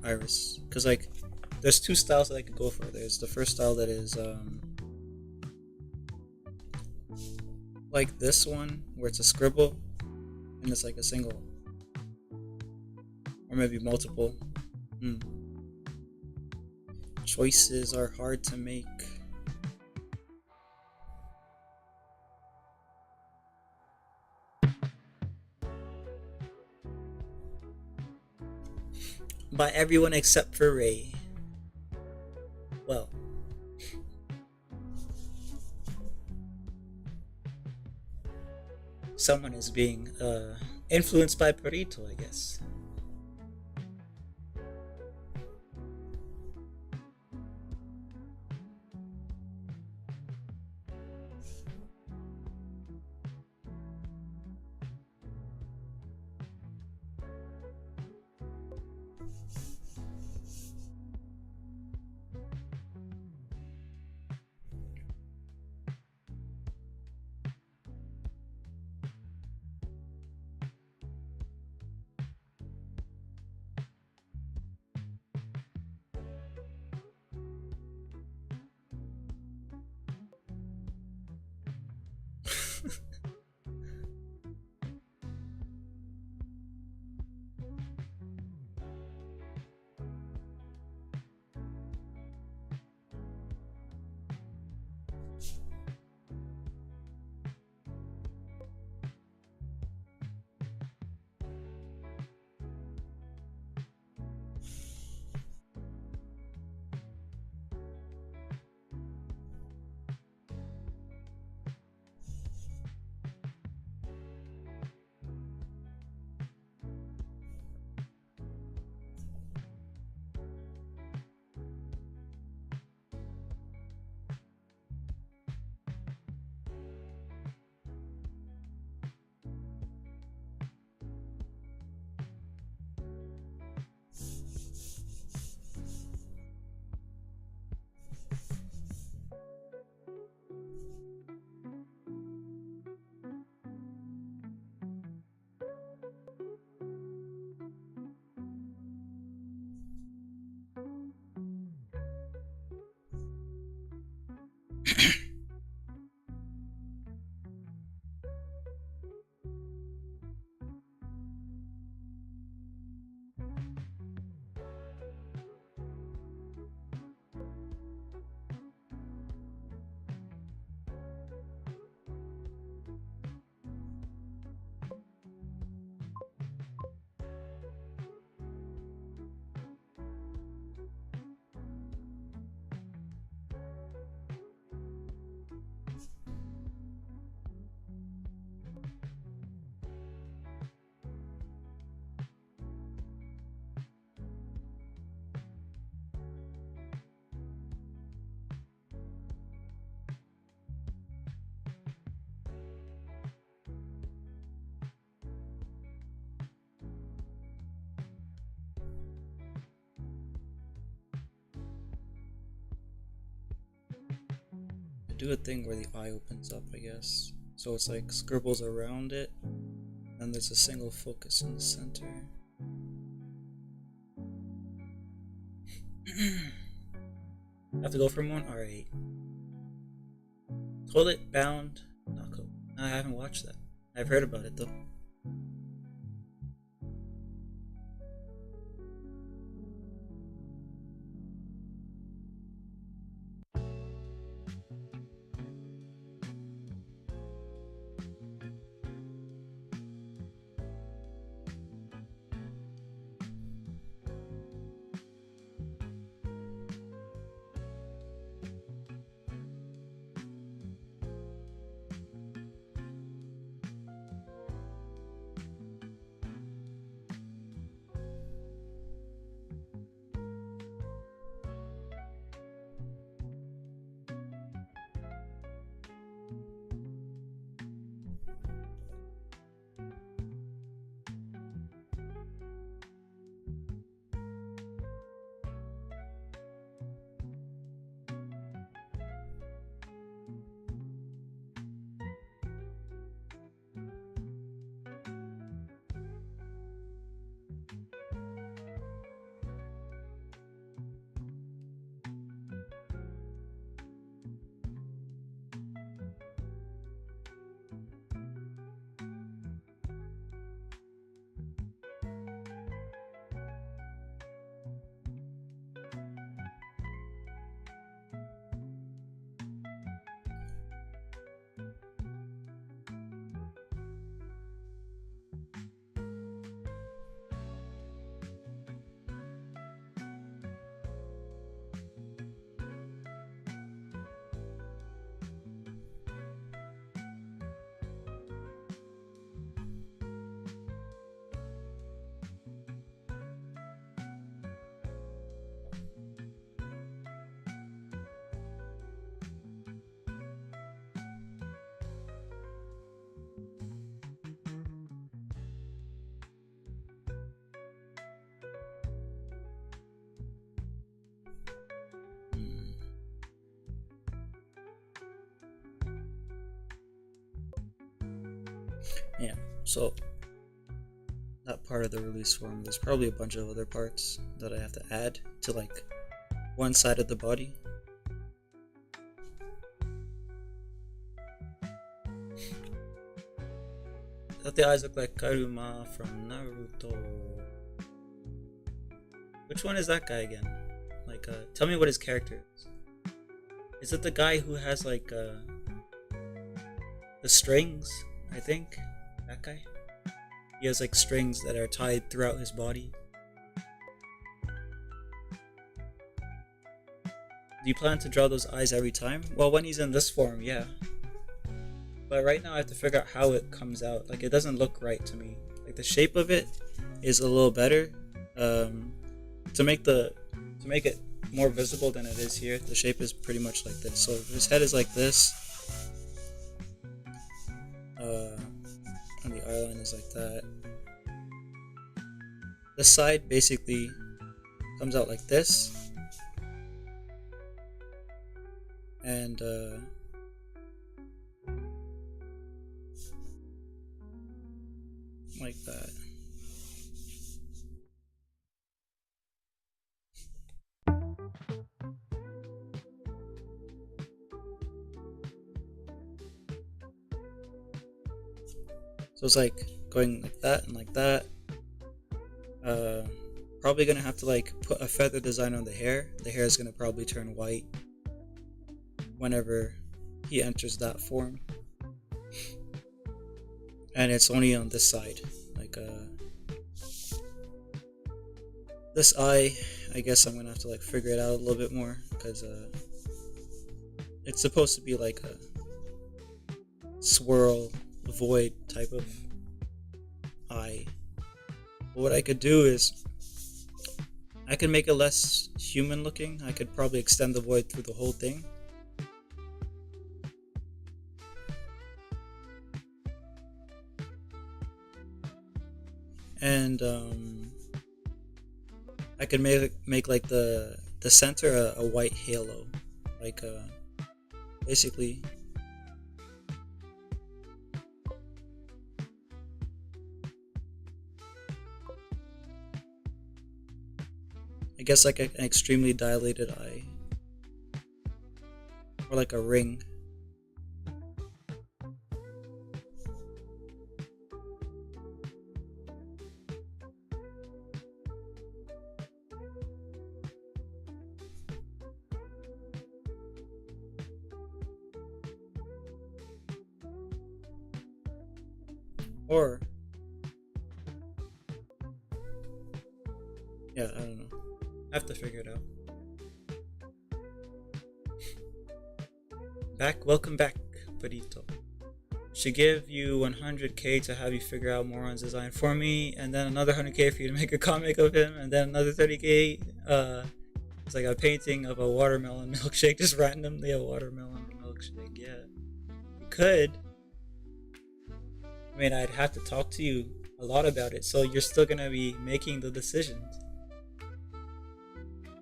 iris. Because like, there's two styles that I could go for. There's the first style that is like this one, where it's a scribble, and it's like a single, or maybe multiple. Choices are hard to make. By everyone except for Ray. Well, someone is being influenced by Perito, I guess. do a thing where the eye opens up, I guess. So it's like scribbles around it, and there's a single focus in the center. Have to go for one? Alright. Toilet Bound Knuckle. I haven't watched that. I've heard about it though. Yeah, so that part of the release form, there's probably a bunch of other parts that I have to add to like one side of the body. I thought the eyes look like Karuma from Naruto. Which one is that guy again? Like, tell me what his character is. Is it the guy who has like the strings? I think that guy. He has like strings that are tied throughout his body. Do you plan to draw those eyes every time? Well, when he's in this form, yeah. But right now I have to figure out how it comes out. Like, it doesn't look right to me. Like, the shape of it is a little better. To make it more visible than it is here, the shape is pretty much like this. So if his head is like this, and the eye line is like that. The side basically comes out like this. And like that. So it's like going like that and like that. Probably gonna have to like put a feather design on the hair. The hair is gonna probably turn white whenever he enters that form. And it's only on this side. Like this eye, I guess I'm gonna have to like figure it out a little bit more, because it's supposed to be like a swirl void type of eye. But what I could do is I could make it less human looking. I could probably extend the void through the whole thing. And I could make like the center a white halo, like basically, I guess like an extremely dilated eye, or like a ring. Or yeah, I don't know. I have to figure it out. Welcome back, Burrito. Should give you 100k to have you figure out Moron's design for me, and then another 100k for you to make a comic of him, and then another 30k. It's like a painting of a watermelon milkshake, just randomly a watermelon milkshake. Yeah, you could. I mean, I'd have to talk to you a lot about it, so you're still gonna be making the decisions,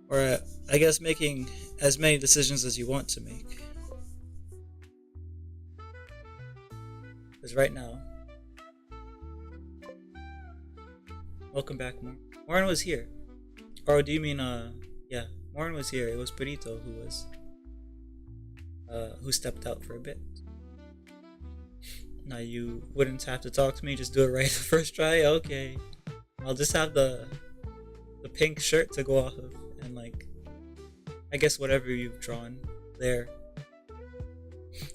or I guess making as many decisions as you want to make. Because right now, welcome back, Morin. Morin was here. Or do you mean yeah, Morin was here. It was Perito who stepped out for a bit. Now you wouldn't have to talk to me, just do it right the first try. Okay. I'll just have the pink shirt to go off of, and like I guess whatever you've drawn there.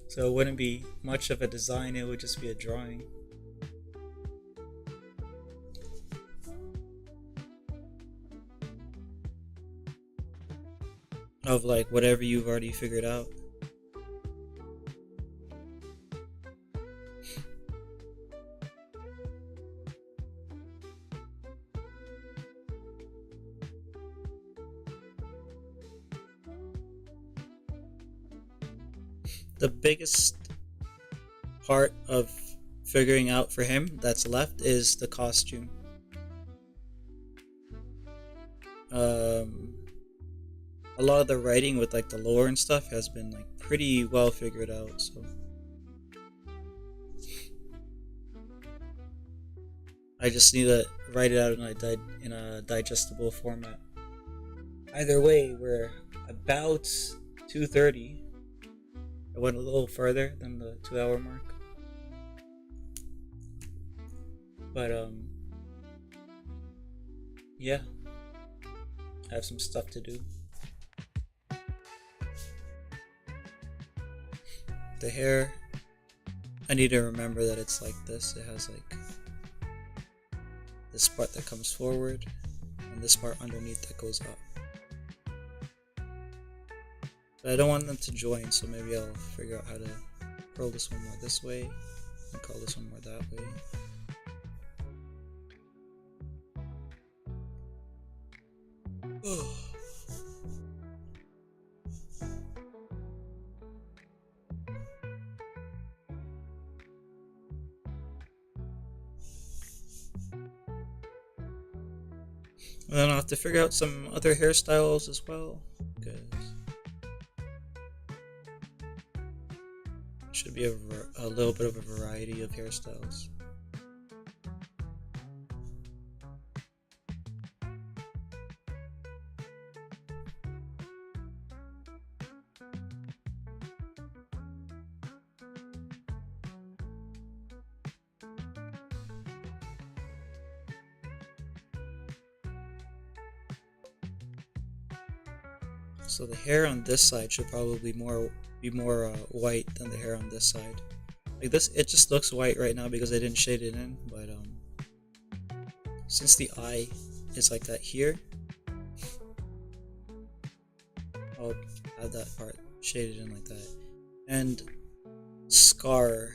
So it wouldn't be much of a design, it would just be a drawing. Of like whatever you've already figured out. The biggest part of figuring out for him that's left is the costume. A lot of the writing with like the lore and stuff has been like pretty well figured out, so I just need to write it out in a digestible format. Either way, we're about 2:30. I went a little further than the 2 hour mark. But yeah, I have some stuff to do. The hair, I need to remember that it's like this. It has like this part that comes forward and this part underneath that goes up. But I don't want them to join, so maybe I'll figure out how to curl this one more this way and curl this one more that way. And then I'll have to figure out some other hairstyles as well, because it should be a little bit of a variety of hairstyles. So the hair on this side should probably be more white than the hair on this side. Like this, it just looks white right now because I didn't shade it in. But since the eye is like that here, I'll have that part shaded in like that. And scar,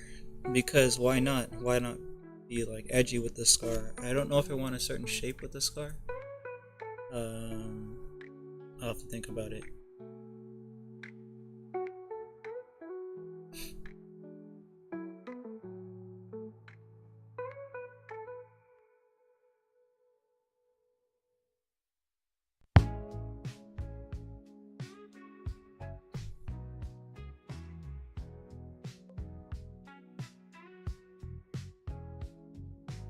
because why not? Why not be like edgy with the scar? I don't know if I want a certain shape with the scar. I'll have to think about it.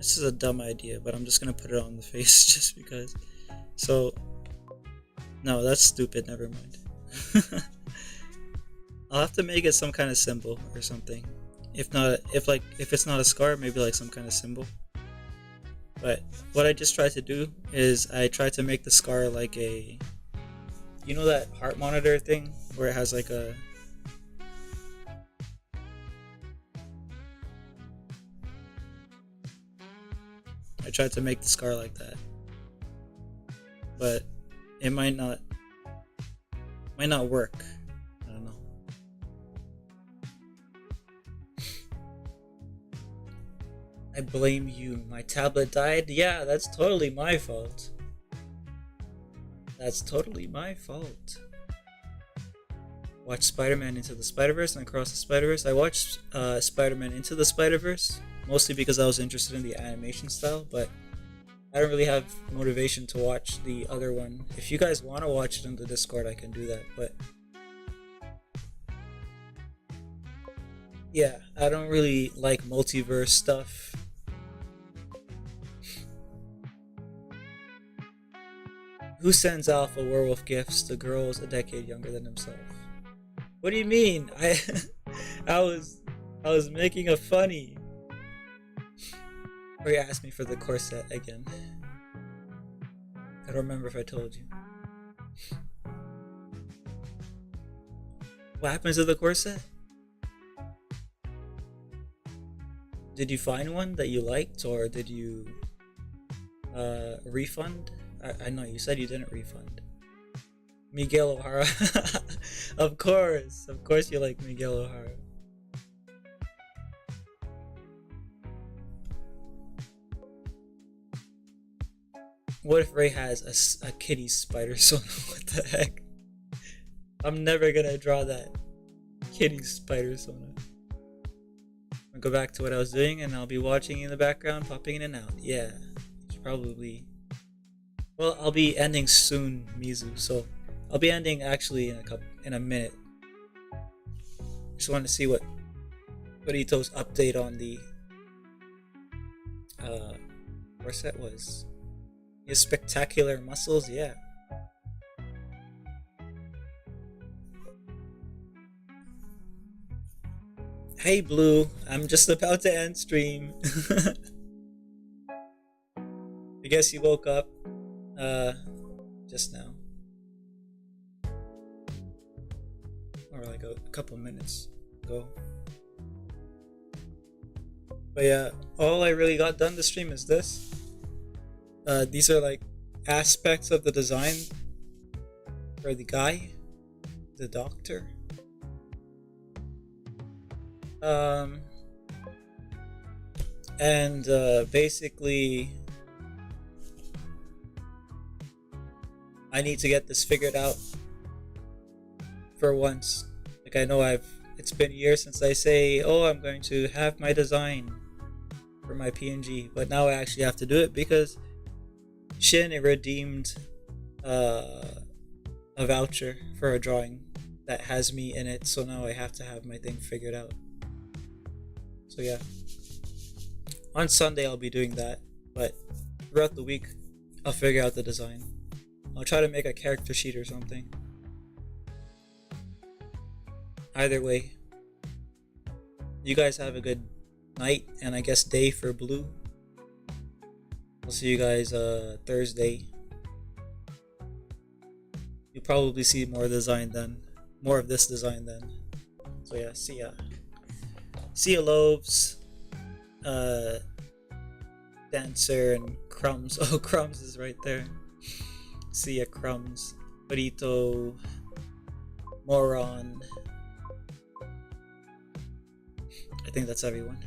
This is a dumb idea, but I'm just gonna put it on the face just because. So, no, that's stupid. Never mind. I'll have to make it some kind of symbol or something. If not, if it's not a scar, maybe like some kind of symbol. But what I just tried to do is I tried to make the scar like a, you know, that heart monitor thing where it has like a. I tried to make the scar like that, but it might not work. I don't know. I blame you. My tablet died. Yeah, that's totally my fault. That's totally my fault. Watch Spider-Man Into the Spider-Verse and Across the Spider-Verse. I watched Spider-Man Into the Spider-Verse mostly because I was interested in the animation style, but I don't really have motivation to watch the other one. If you guys want to watch it in the Discord, I can do that, but yeah, I don't really like multiverse stuff. Who sends Alpha werewolf gifts to girls a decade younger than himself? What do you mean? I was making a funny. Or you asked me for the corset again. I don't remember if I told you. What happened to the corset? Did you find one that you liked, or did you refund? I know you said you didn't refund. Miguel O'Hara. Of course you like Miguel O'Hara. What if Ray has a kitty spider sona? What the heck? I'm never gonna draw that kitty spider sona. I'll go back to what I was doing and I'll be watching in the background, popping in and out. Yeah, it's probably. Well, I'll be ending soon, Mizu. So I'll be ending actually in a minute. Just want to see what Ito's update on the corset was. His spectacular muscles, yeah. Hey Blue, I'm just about to end stream. I guess you woke up just now. Or like a couple minutes ago. But yeah, all I really got done this stream is this. These are like aspects of the design for the guy, the doctor. And basically I need to get this figured out for once. Like I know it's been years since I say, oh, I'm going to have my design for my PNG, but now I actually have to do it because Shin redeemed a voucher for a drawing that has me in it, so now I have to have my thing figured out. So yeah, on Sunday I'll be doing that, but throughout the week I'll figure out the design. I'll try to make a character sheet or something. Either way, you guys have a good night and I guess day for Blue. I'll see you guys Thursday. You'll probably see more of this design then. So yeah, see ya. See ya, Loaves. Dancer and Crumbs. Oh, Crumbs is right there. See ya, Crumbs. Burrito. Moron. I think that's everyone.